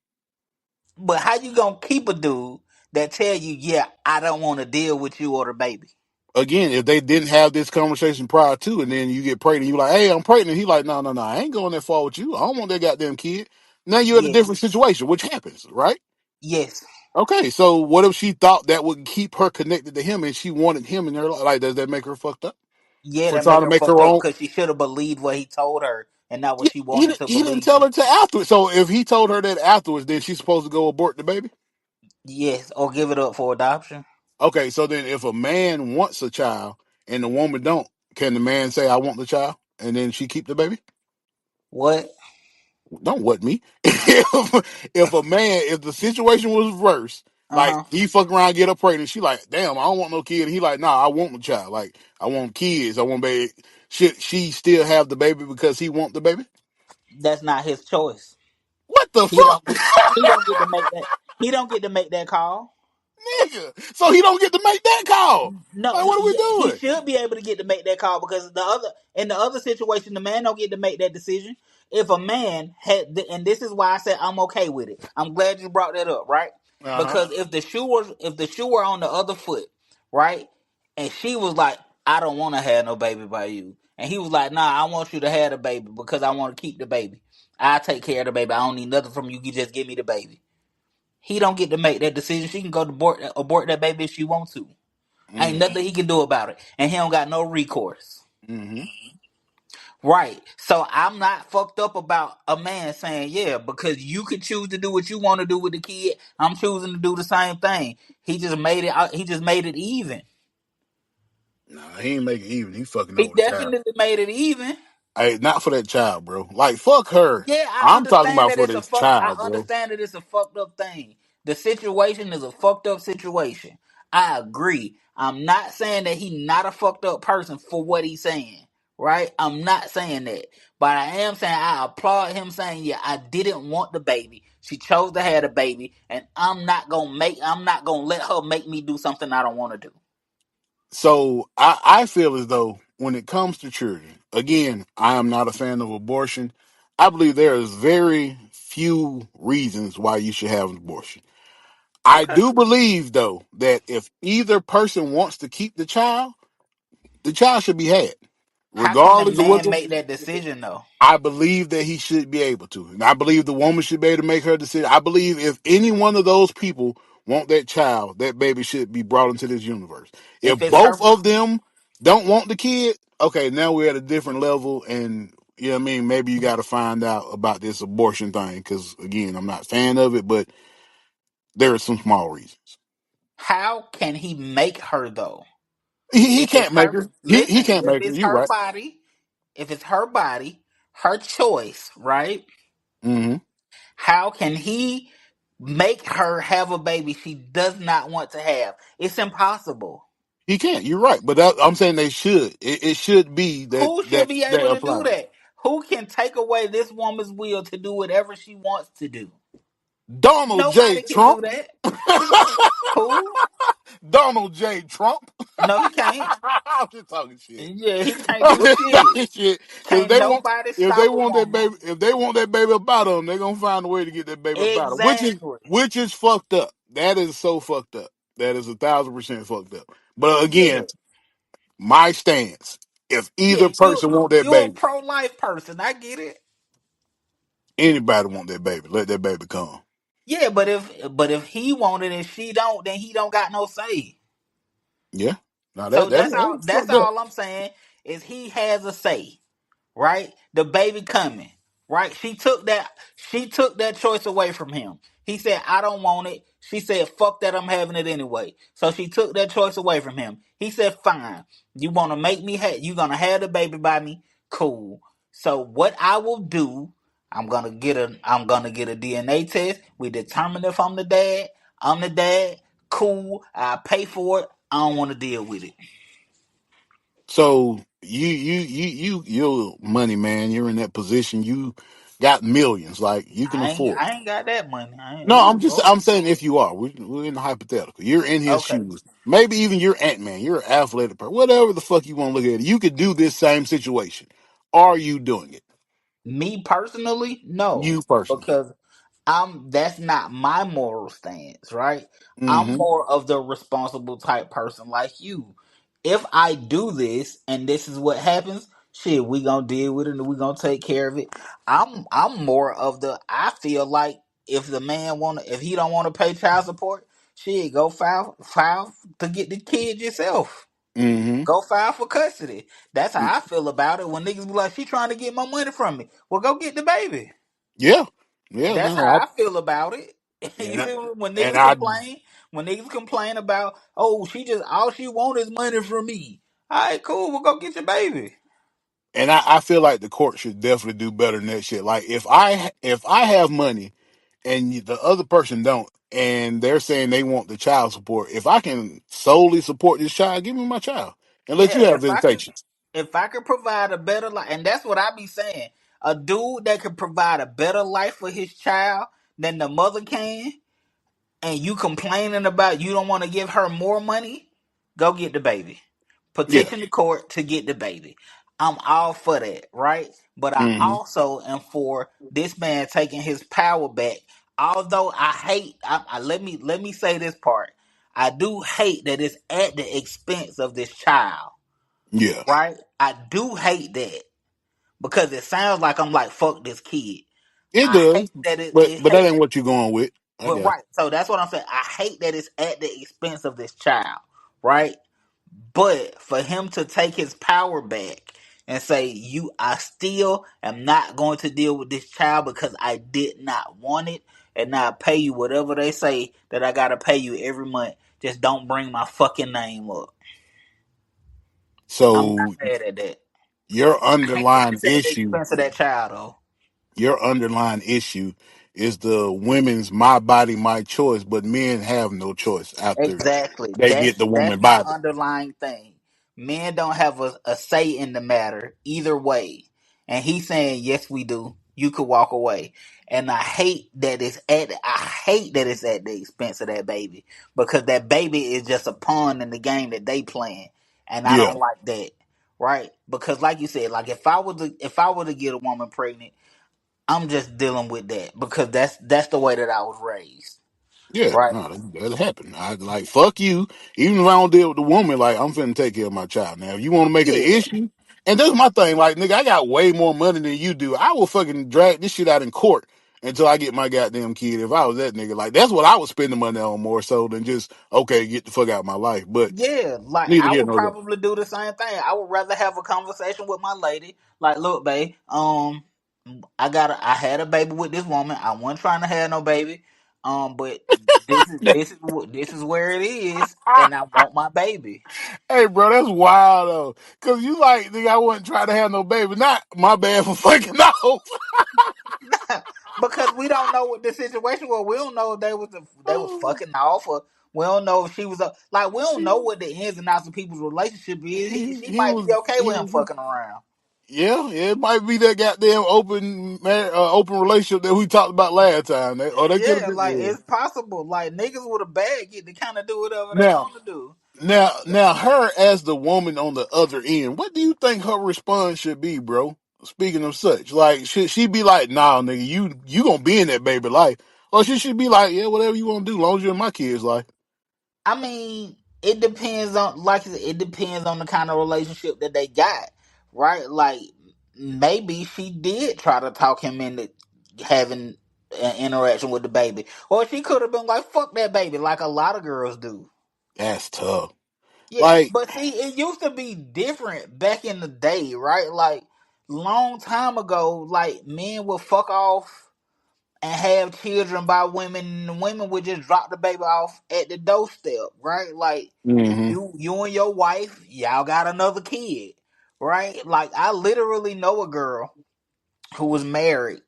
but how you gonna keep a dude that tell you, yeah, I don't want to deal with you or the baby? Again, if they didn't have this conversation prior to, and then you get pregnant, you like, hey, I'm pregnant. He like, no, I ain't going that far with you. I don't want that goddamn kid. Now you're in a Yes, different situation, which happens, right? yes. Okay, so what if she thought that would keep her connected to him and she wanted him in her life? Like, does that make her fucked up Yeah, for that make trying to her make fucked her up own? because she should have believed what he told her and not what Yeah, she wanted to he didn't believe. tell her to afterwards. So if he told her that afterwards, then she's supposed to go abort the baby. Yes, or give it up for adoption. Okay, so then if a man wants a child and the woman don't, can the man say I want the child and then she keep the baby? What? Don't what me. If a man, if the situation was reversed, Uh like huh. he fuck around, get her pregnant, she like, damn, I don't want no kid. And he like, nah, I want the child. Like I want kids. I want baby. Should she still have the baby because he want the baby? That's not his choice. What the He don't fuck, get. He don't get to make that. He don't get to make that call. nigga? So he don't get to make that call. No, Like what are we he doing? should be able to get to make that call because in the other situation the man don't get to make that decision. If a man had, and this is why I said I'm okay with it. I'm glad you brought that up, right? Uh huh. Because if the shoe were on the other foot, right, and she was like, I don't want to have no baby by you, and he was like, Nah, I want you to have the baby because I want to keep the baby. I take care of the baby. I don't need nothing from you. You just give me the baby. He don't get to make that decision. She can go to abort that baby if she wants to. Ain't Mm-hmm. nothing he can do about it. And he don't got no recourse. Mm-hmm. Right. So I'm not fucked up about a man saying, yeah, because you can choose to do what you want to do with the kid. I'm choosing to do the same thing. He just made it even. Nah, he ain't making even. He fucking He over the child. definitely made it even. Hey, not for that child, bro. Like fuck her. Yeah, I I'm talking understand about that for it's a this fuck. I child, bro. understand that it's a fucked up thing. The situation is a fucked up situation. I agree. I'm not saying that he not a fucked up person for what he's saying. Right? I'm not saying that, but I am saying I applaud him saying, "Yeah, I didn't want the baby. She chose to have the baby, and I'm not gonna let her make me do something I don't want to do." So I feel as though when it comes to children, again, I am not a fan of abortion. I believe there is very few reasons why you should have an abortion. I Okay. do believe though that if either person wants to keep the child should be had, How can the regardless of what man the make that decision though? I believe that he should be able to. And I believe the woman should be able to make her decision. I believe if any one of those people want that child, that baby should be brought into this universe. If If it's her, both of them don't want the kid, okay, now we're at a different level. And, you know what I mean? Maybe you got to find out about this abortion thing. Because, again, I'm not a fan of it, but there are some small reasons. how can he make her though? He If it's can't make her, her. He listen, can't if make her. it's You're her right. body, if it's her body, her choice, right? Hmm. How can he make her have a baby she does not want to have? It's impossible. He can't. You're right. But I'm saying they should. It should be Who should be that able to do applies. that? Who can take away this woman's will to do whatever she wants to do? Donald J. Nobody can do Trump. that. Who? Donald J. Trump. No, he can't. I'm just talking shit. Yeah, he can't I'm do just shit. talking shit. Because Can't nobody if they stop a want that woman. baby, if they want that baby about them, they're gonna find a way to get that baby about them. Exactly. Which is fucked up. That is so fucked up. That is 1,000% fucked up. But Yeah. again, my stance: if Yeah, either you person want that you a baby, pro life person. I get it. anybody want that baby, let that baby come. Yeah, but if he wanted and she don't, then he don't got no say. Yeah. Now So that's that's fucked up. all I'm saying is he has a say. Right? The baby coming. Right? She took that choice away from him. He said, I don't want it. She said, fuck that, I'm having it anyway. So she took that choice away from him. He said, fine. You wanna make me you gonna have the baby by me? Cool. So what I will do, I'm gonna get a DNA test. We determine if I'm the dad. I'm the dad. Cool. I pay for it. I don't want to deal with it. So you're money man. You're in that position. You got millions. Like you can afford it. I ain't got that money. I ain't, No, ooh, Lord. I'm saying if you are, we're in the hypothetical. You're in his Okay. shoes. Maybe even you're Ant Man. You're an athletic person. Whatever the fuck you want to look at it. You could do this same situation. Are you doing it? Me personally, no, You personally. because that's not my moral stance, right? I'm Mm-hmm. more of the responsible type person like you. If I do this and this is what happens, shit, we gonna deal with it and we gonna take care of it. I'm more of the I feel like if the man if he don't want to pay child support, shit, go file to get the kid yourself. Hmm. Go file for custody. That's how I feel about it. When niggas be like, she trying to get my money from me. Well, go get the baby. Yeah, yeah. That's No, how I feel about it. and You I, feel me? and I When niggas complain about, oh, she just all she want is money from me. All right, cool. Well, go get your baby. I feel like the court should definitely do better than that shit. Like if I have money and the other person don't, and they're saying they want the child support, if I can solely support this child, give me my child and let Yeah, you have visitation. if I could provide a better life, and that's what I be saying, a dude that could provide a better life for his child than the mother can, and you complaining about you don't want to give her more money, go get the baby. Yeah. Petition the court to get the baby. I'm all for that, right? But I Hmm. also am for this man taking his power back. Although I hate, let me say this part. I do hate that it's at the expense of this child, Yeah. right? I do hate that because it sounds like I'm like fuck this kid. It I does, hate that but it that hate ain't what you're going with. I but guess. right. So that's what I'm saying. I hate that it's at the expense of this child, right? But for him to take his power back and say, I still am not going to deal with this child because I did not want it, and I pay you whatever they say that I gotta pay you every month. Just don't bring my fucking name up. I'm not So mad at that. your I hate that underlying it's at the issue, expense of that child, though. your underlying issue is the women's my body, my choice, but men have no choice after Exactly. they get the That's woman my Bible. underlying thing. Men don't have a say in the matter either way. And he's saying, yes, we do. You could walk away. And I hate that it's at the expense of that baby. Because that baby is just a pawn in the game that they playing. And I Yeah, don't like that. Right? Because like you said, like if I were to get a woman pregnant, I'm just dealing with that. Because that's the way that I was raised. yeah, Right? no, that'll happen. I like fuck you. Even if I don't deal with the woman, like I'm finna take care of my child. Now, if you want to make it an Yeah. issue, and that's my thing. Like, nigga, I got way more money than you do. I will fucking drag this shit out in court until I get my goddamn kid. If I was that nigga, like that's what I would spend the money on more so than just okay, get the fuck out of my life. But Yeah, like neither I here would nor there. probably do the same thing. I would rather have a conversation with my lady. Like, look, babe, I had a baby with this woman. I wasn't trying to have no baby. But this is where it is, and I want my baby. Hey, bro, that's wild though. Cause you like, nigga, I wasn't trying to have no baby. Not my bad for fucking no. Because we don't know what the situation was. We don't know if they was fucking off, or we don't know if she was like we don't know what the ins and outs of people's relationship is. She he might was, be okay he with him was, fucking around. yeah, it might be that goddamn open relationship that we talked about last time. Or they could have Yeah, been. like Yeah. it's possible. Like niggas with a bag get to kind of do whatever they Now, want to do. now, her as the woman on the other end, what do you think her response should be, bro? Speaking of such, like, should she be like, "Nah, nigga, you gonna be in that baby life," or should she be like, "Yeah, whatever you want to do, as long as you're in my kid's life." I mean, it depends on like I said, it depends on the kind of relationship that they got, right? Like maybe she did try to talk him into having an interaction with the baby, or she could have been like, "Fuck that baby," like a lot of girls do. That's tough. Yeah, Like, but see, it used to be different back in the day, right? Like long time ago, like men would fuck off and have children by women, and the women would just drop the baby off at the doorstep, right? Like hmm you and your wife, y'all got another kid, right? Like I literally know a girl who was married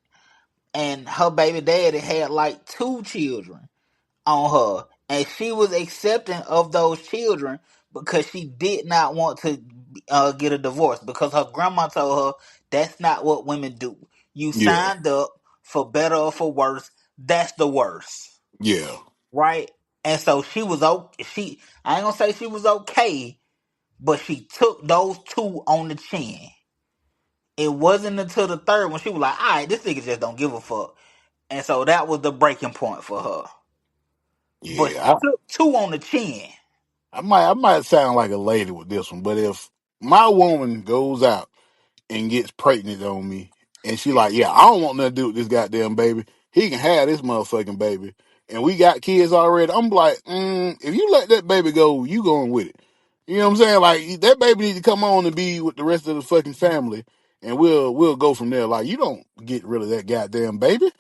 and her baby daddy had like two children on her, and she was accepting of those children because she did not want to get a divorce because her grandma told her that's not what women do. You yeah, signed up for better or for worse. That's the worst, yeah, right? And so she was okay. I ain't gonna say she was okay, but she took those two on the chin. It wasn't until the third one she was like, "All right, this nigga just don't give a fuck," and so that was the breaking point for her. But she yeah. took two on the chin. I might sound like a lady with this one, but if my woman goes out and gets pregnant on me, and she like, yeah, I don't want nothing to do with this goddamn baby. he can have this motherfucking baby, and we got kids already. I'm like, if you let that baby go, you going with it. You know what I'm saying? Like that baby need to come on and be with the rest of the fucking family, and we'll go from there. Like you don't get rid of that goddamn baby.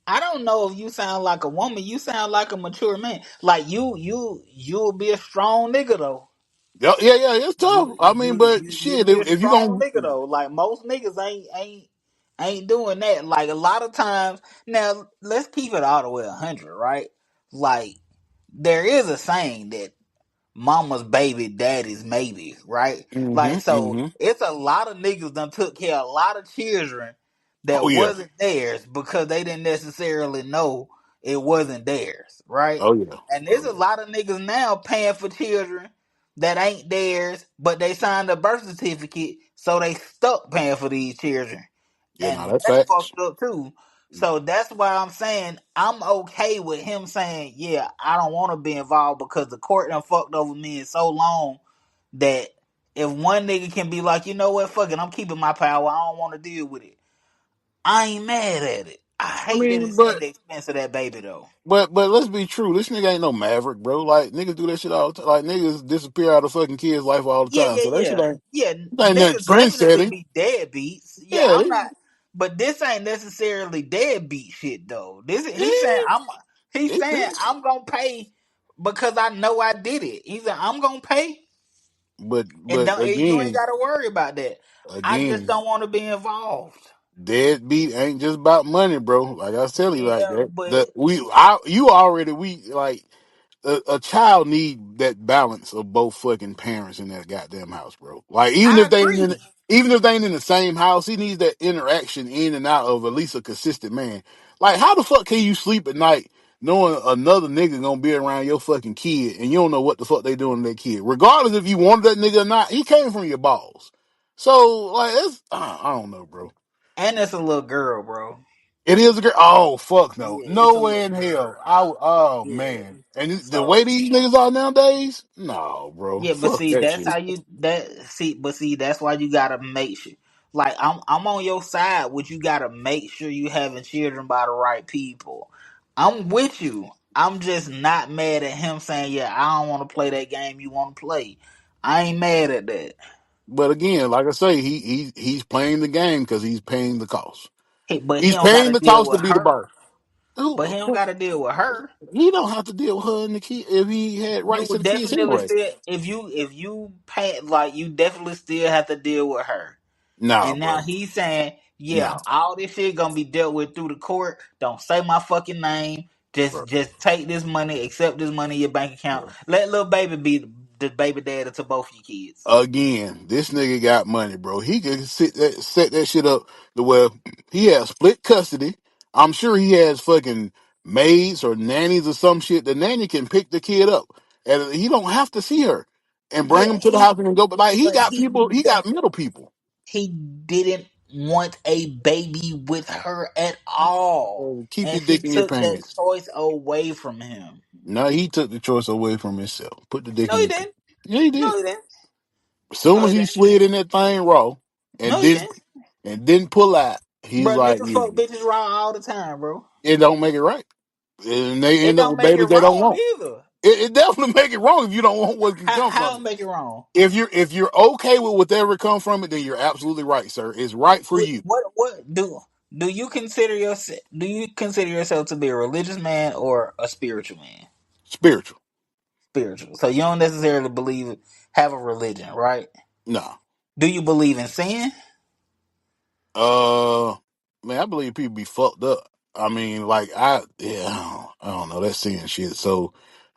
I don't know if you sound like a woman. You sound like a mature man. Like you'll be a strong nigga though. Yeah, yeah, yeah, it's tough. You I mean, you but you you'll shit, be a if you strong gonna, nigga though. Like most niggas ain't doing that. Like a lot of times. Now let's keep it all the way 100, right? Like there is a saying that mama's baby, daddy's maybe, right? Like so, hmm. it's a lot of niggas done took care of a lot of children Oh that yeah, wasn't theirs because they didn't necessarily know it wasn't theirs, right? oh yeah, And oh there's a yeah. lot of niggas now paying for children that ain't theirs, but they signed a birth certificate, so they stuck paying for these children, Yeah, no, and that's that's facts. fucked up too. So that's why I'm saying I'm okay with him saying, yeah, I don't want to be involved because the court done fucked over me in so long that if one nigga can be like, you know what, fuck it, I'm keeping my power, I don't want to deal with it. I ain't mad at it. I I hate that mean, it's at the expense of that baby though. but let's be true. This nigga ain't no maverick, bro. Like niggas do that shit all the time. Like niggas disappear out of fucking kids' life all the Yeah, time. yeah, So that shit yeah. ain't Yeah, that ain't nothing niggas trend definitely setting. be deadbeats. Yeah, Yeah, I'm not, but this ain't necessarily deadbeat shit though. This it, he's it, saying it, I'm gonna pay because I know I did it. He said I'm gonna pay and but don't you ain't again, gotta worry about that. I just again, don't want to be involved. deadbeat ain't just about money, bro. Like I was telling you, like Yeah, that. but You already we like. A child need that balance of both fucking parents in that goddamn house, bro. Like I agree. even if they ain't in the same house, he needs that interaction in and out of at least a consistent man. Like how the fuck can you sleep at night knowing another nigga gonna be around your fucking kid and you don't know what the fuck they doing to that kid, regardless if you wanted that nigga or not. He came from your balls, so like it's I don't know, bro. And it's a little girl, bro. It is a girl. Oh fuck no, Yeah, it's a no way little in hell. girl. Oh Yeah. man, and the way So these niggas are nowadays, no, bro, yeah, but fuck see, that that's shit. how you but see, that's why you gotta make sure. Like I'm on your side. Which you gotta make sure you having children by the right people. I'm with you. I'm just not mad at him saying, yeah, I don't want to play that game you want to play. I ain't mad at that. But again, like I say, he's playing the game because he's paying the cost. But he He's don't paying gotta the deal cost to with be the her. boss. But he don't gotta deal with her. He don't have to deal with her and the kid if he had You rights to would the kids definitely anyway. still if you pay like you definitely still have to deal with her. Nah, And now bro. he's saying, yeah, Nah, all this shit gonna be dealt with through the court. Don't say my fucking name. bro. Just take this money, accept this money in your bank account. Let little baby be the baby daddy to both your kids. Again, this nigga got money, bro. He can set that shit up to where he has split custody. I'm sure he has fucking maids or nannies or some shit. The nanny can pick the kid up, and he don't have to see her and bring Yeah, him to the house and go. But like he but got people, he got middle people. he didn't want a baby with her at all. Keep And your she dick in your took that pants. choice away from him. No, he took the choice away from himself. Put the dick No, in he your pants. didn't. Yeah, he No, did. he didn't. As soon No, as he he didn't. slid in that thing raw No, and he didn't didn't. pull out, he's Bro, like, niggas yeah, fuck bitches raw all the time, bro. it don't make it right. And they It end up don't with make it babies they don't wrong want. either. It definitely make it wrong if you don't want what can come How from it it. make it wrong? If you're okay with whatever come from it, then you're absolutely right, sir. It's right for you. What do you consider yourself to be a religious man or a spiritual man? Spiritual. Spiritual. So you don't necessarily have a religion, right? Nah. Do you believe in sin? Uh man, I believe people be fucked up. I mean, like I don't know, that's saying shit. So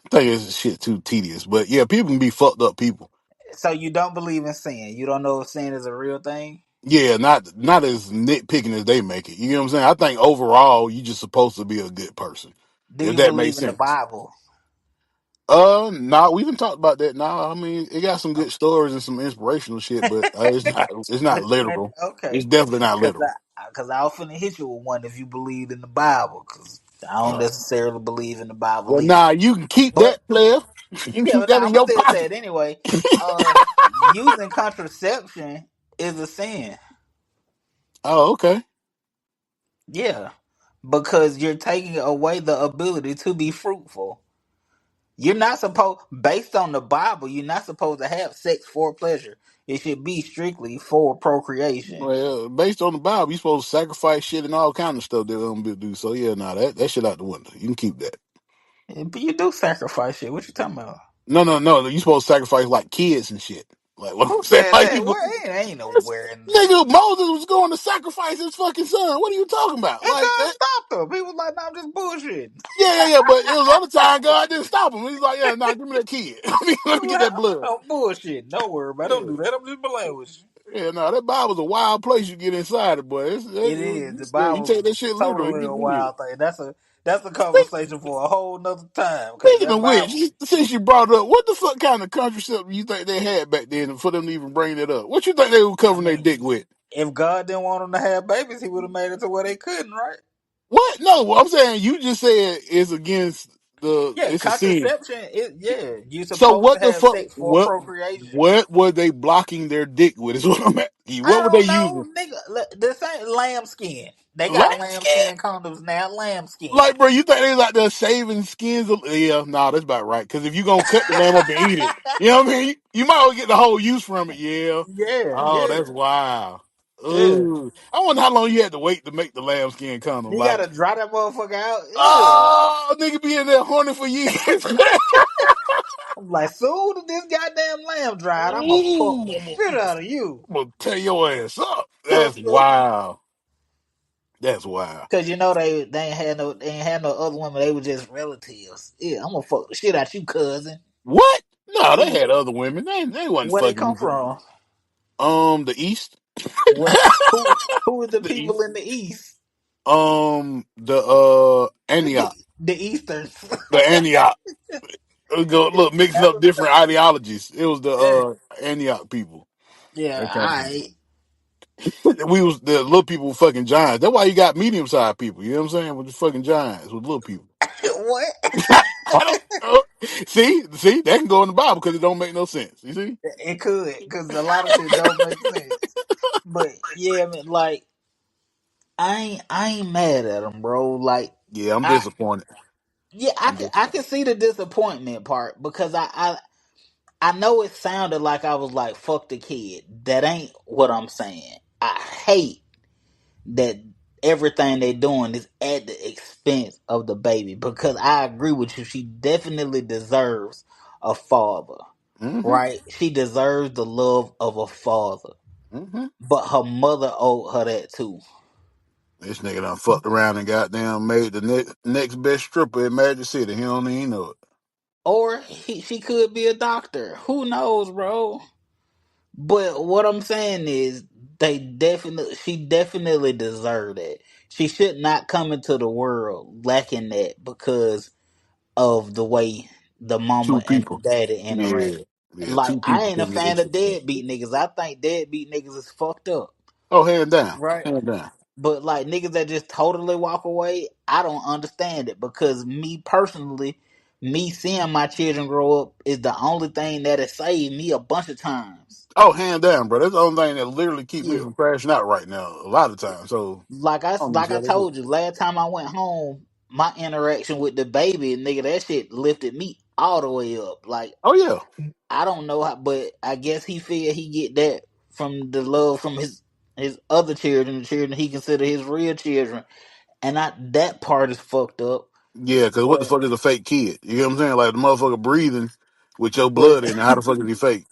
I think it's shit too tedious. But yeah, people can be fucked up people. So you don't believe in sin. You don't know if sin is a real thing. Yeah, not as nitpicking as they make it. You know what I'm saying? I think overall you just supposed to be a good person. Do If you that makes believe in the sense. Bible? Nah, we even talked about that. Now, I mean, it got some good stories and some inspirational shit, but it's not literal. It's Okay. definitely not Cause literal. I was finna hit you with one if you believed in the Bible. Cause I don't Uh, necessarily believe in the Bible well, either. nah, you can keep But that, player. You can yeah, keep but nah, that I'm in gonna your still say pocket. it anyway. Using contraception is a sin. Oh, okay. Yeah, because you're taking away the ability to be fruitful. You're not supposed, based on the Bible, you're not supposed to have sex for pleasure. It should be strictly for procreation. Well, based on the Bible, you supposed to sacrifice shit and all kind of stuff they're gonna do. So yeah, nah, that shit out the window. You can keep that. But you do sacrifice shit. What you talking about? No. You supposed to sacrifice like kids and shit. Like what I'm Who saying, said like that? people. Where ain't nowhere in the. Nigga, Moses was going to sacrifice his fucking son. What are you talking about? And Like God that? stopped him. He was like, "No, I'm just bullshitting." Yeah. But it was other time God didn't stop him. He's like, yeah, nah, give me that kid. Let me get that blood. I'm bullshit. Don't worry about it. Don't Yeah. do that. I'm just playing with you. Yeah, no, that Bible's a wild place you get inside it, boy. It is. The Yeah, you Bible's take that shit literal, it totally gets a weird. wild thing. That's a Speak, conversation for a whole nother time. Cause speaking that of which, Bible. since you brought it up, what the fuck kind of contraception you think they had back then for them to even bring it up? What you think they were I covering their mean, dick with? if God didn't want them to have babies, He would have made it to where they couldn't, right? What? No, what I'm saying you just said it's against Yeah, it's a sin. contraception. Yeah, you're So supposed to what the have fuck? sex for procreation. What were they blocking their dick with? Is what I'm at. I What were they don't using? know, nigga. This ain't lamb skin. They got lamb Lambskin? skin condoms now. Lamb skin. Like, bro, you think they was out there shaving skins? Yeah, nah, that's about right. Because if you gonna cut the lamb up and eat it, you know what I mean? You might well get the whole use from it. Yeah. Yeah, Oh, yeah, that's wild. yeah. Ooh, I wonder how long you had to wait to make the lambskin condom. You Like, gotta dry that motherfucker out. Yeah. oh, nigga be in there horny for years. I'm like, soon as this goddamn lamb dried, I'ma fuck the Ooh, shit out of you. I'm gonna tear your ass up. That's wild. That's wild. Cause you know they ain't had no other women. They were just relatives. Yeah, I'm gonna fuck the shit out you, cousin. What? No, they Yeah. had other women. They wasn't Where they fucking come you. from? The East. What? Who is the The people East. in the East? The The Antioch. the Easterns. The Antioch. We go look, mixing That's up what I'm different saying. ideologies. It was the Yeah. Antioch people. Yeah. They came from. I. We was the little people were fucking giants. That's why you got medium sized people. You know what I'm saying? With the fucking giants, with little people. What? I don't know. See, that can go in the Bible because it don't make no sense. You see? It could, because a lot of shit don't make sense. But yeah, I mean, like I ain't mad at him, bro. Like Yeah, I'm I disappointed. yeah, I'm I disappointed. can see the disappointment part because I know it sounded like I was like fuck the kid. That ain't what I'm saying. I hate that everything they doing is at the expense of the baby because I agree with you. She definitely deserves a father, Mm-hmm. right? She deserves the love of a father, Mm-hmm. but her mother owed her that too. This nigga done fucked around and goddamn made the next best stripper in Magic City. He don't even know it. Or she could be a doctor. Who knows, bro? But what I'm saying is, she definitely deserved it. She should not come into the world lacking that because of the way the Two mama and the people. daddy interact. Yeah. Yeah, Like two I people ain't a couldn't get fan this of shit done. deadbeat niggas. I think deadbeat niggas is fucked up, Oh, hand down. right? Hand down. But like niggas that just totally walk away, I don't understand it because me personally, me seeing my children grow up is the only thing that has saved me a bunch of times. Oh, hand down, bro. That's the only thing that literally keep me Yeah. from crashing out right now a lot of times. So I don't even Like I try to do told you, last time I went home, my interaction with the baby, nigga, that shit lifted me all the way up. Like Oh yeah. I don't know how, but I guess he figured he get that from the love from his other children, the children he consider his real children, and I that part is fucked up. Yeah, because what the But fuck is a fake kid? You know what I'm saying? Like the motherfucker breathing with your but blood in it. How the fuck is he fake?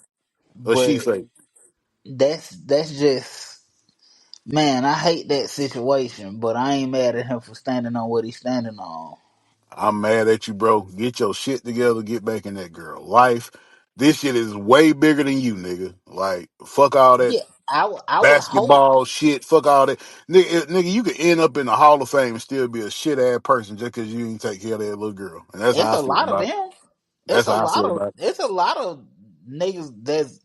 Or she but fake? that's just man. I hate that situation, but I ain't mad at him for standing on what he's standing on. I'm mad at you, bro. Get your shit together. Get back in that girl life. This shit is way bigger than you, nigga. Like, fuck all that Yeah, I would hope basketball shit. Fuck all that. Nigga, you could end up in the Hall of Fame and still be a shit ass person just because you didn't take care of that little girl. And that's it's how I a feel lot of about it. them. That's how I feel about it. It's a lot of niggas that's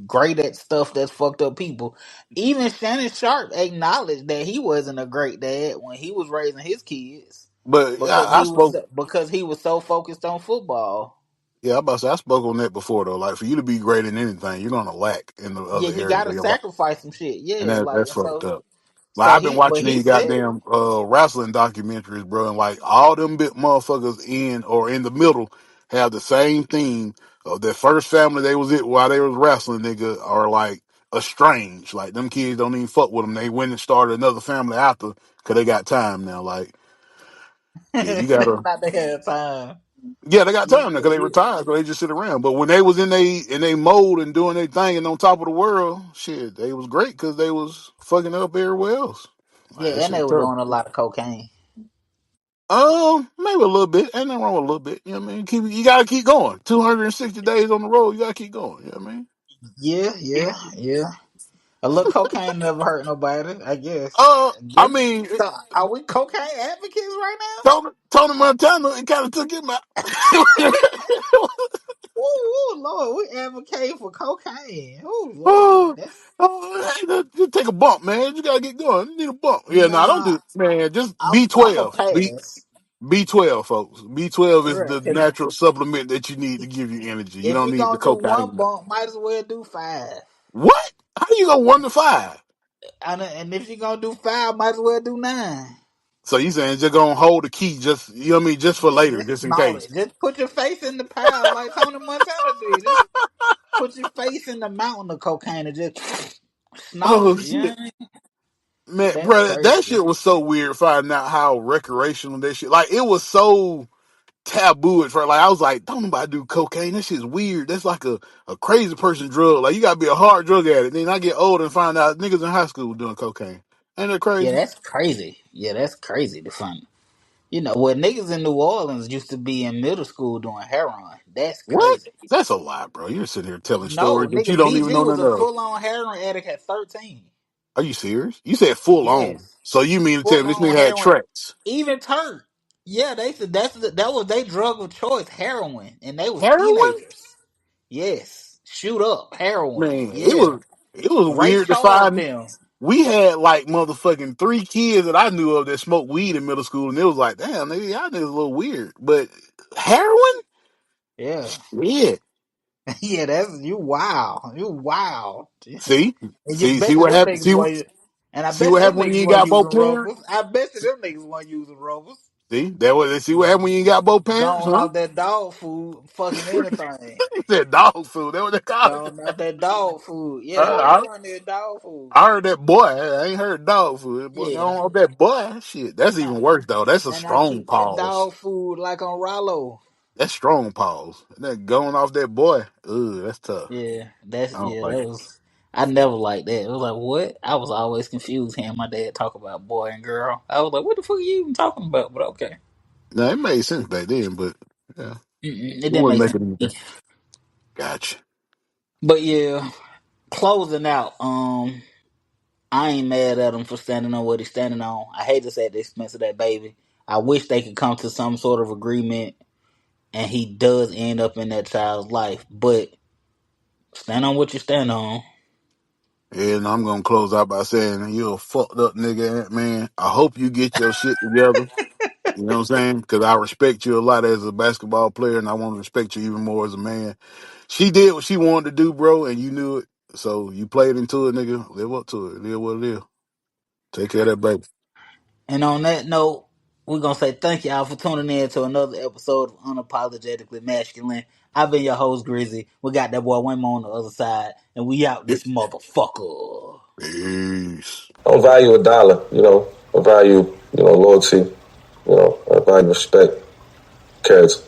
great at stuff that's fucked up people. Even Shannon Sharp acknowledged that he wasn't a great dad when he was raising his kids But yeah, I spoke. because he was so focused on football. Yeah, I'm about to say I spoke on that before though. Like for you to be great in anything, you're gonna lack in the Yeah, other you areas got of to your life, sacrifice some shit. and Yeah, like that's fucked so. up. Like So I've been he, but watching he these said, goddamn wrestling documentaries, bro, and like all them bit motherfuckers in or in the middle have the same theme of their first family they was it while they was wrestling, nigga, are like estranged. Like them kids don't even fuck with them. They went and started another family after because they got time now. Like, yeah, you gotta. not they had time. Yeah, they got Yeah, time now because they yeah, retired, so they just sit around. But when they was in they mode and doing their thing and on top of the world, shit, they was great because they was fucking up everywhere else. Like, yeah, that and shit they was were tough. doing a lot of cocaine. Maybe a little bit. Ain't nothing wrong with a little bit. You know what I mean? You gotta keep going. 260 days on the road, you gotta keep going. You know what I mean? Yeah, yeah, yeah. A little cocaine never hurt nobody, I guess. I Just, mean, so are we cocaine advocates right now? Tony Montana, it kind of took him out. Ooh, ooh, Lord, we advocate for cocaine. Oh Lord, Oh, that's hey, just take a bump, man. You gotta get going. You need a bump. Yeah, no, don't nah. do, man. Just I'm a B12. pass. B12, folks. B12 is For real. the 'Cause natural supplement that you need to give you energy. You if don't you're need the gonna do one cocaine. bump, might as well do five. What? How you go 1 to 5? And if you're gonna do five, might as well do nine. So you saying just gonna hold the key, just you know what I mean, just for Yeah, later, just just in snort case. it. Just put your face in the pile like Tony Montana did. Just put your face in the mountain of cocaine and just snort Oh it. You know shit, what I mean? man, That's bro, that crazy. shit was so weird. Finding out how recreational that shit, like it was so taboo at first. Like I was like, don't nobody do cocaine. That shit's weird. That's like a crazy person drug. Like you gotta be a hard drug addict. Then I get older and find out niggas in high school doing cocaine. Ain't that Yeah, crazy? that's crazy. Yeah, that's crazy to find. You know, what niggas in New Orleans used to be in middle school doing heroin. That's What? crazy. That's a lie, bro. You're sitting here telling No, stories that you nigga, don't even BG know was nothing a of. full on heroin addict at 13. Are you serious? You said full on. Yes. So you mean to tell Full me this on nigga had heroin. tracks? Even Turk. Yeah, they said that was their drug of choice, heroin. And they was Heroin? teenagers. Yes. Shoot up. Heroin. Man, Yeah. it was Ray weird to Charles find. them. We had like motherfucking 3 kids that I knew of that smoked weed in middle school, and it was like, damn, nigga, y'all niggas a little weird. But heroin? Yeah. Yeah. Yeah, that's you wild. You wild. See, And you see bet you what them happened. niggas was and I See bet what you them happened when you niggas ain't weren't got both using parents. rubbers. I bet you them niggas weren't using rubbers. See that was see what happened when you ain't got both parents, Gone huh? off that dog food, fucking anything. He said dog food. That what they call it. Gone off that dog food. Yeah, that's what they I, call that dog food. I heard that boy. I ain't heard dog food. Boy, Yeah. going off that boy. Shit, that's And I even worse though. That's a and I strong keep that pause. dog food like on Rollo. That's strong pause. That going off that boy. Ugh, that's tough. I don't like That it. was I never liked that. It was like what? I was always confused hearing my dad talk about boy and girl. I was like, what the fuck are you even talking about? But okay. Now it made sense back then, but yeah, Mm-mm, it it didn't wasn't make sense making to anything. me. Gotcha. But yeah, closing out. I ain't mad at him for standing on what he's standing on. I hate this at the expense of that baby. I wish they could come to some sort of agreement and he does end up in that child's life. But stand on what you stand on. And I'm gonna close out by saying you're a fucked up nigga, man. I hope you get your shit together. You know what I'm saying? Because I respect you a lot as a basketball player, and I want to respect you even more as a man. She did what she wanted to do, bro, and you knew it. So you played into it, nigga. Live up to it. It is what it is. Take care of that baby. And on that note, we're gonna say thank y'all for tuning in to another episode of Unapologetically Masculine. I've been your host, Grizzy. We got that boy Waymo on the other side, and we out Yeah. this motherfucker. Peace. I don't value a dollar, I value, loyalty, I value respect, character.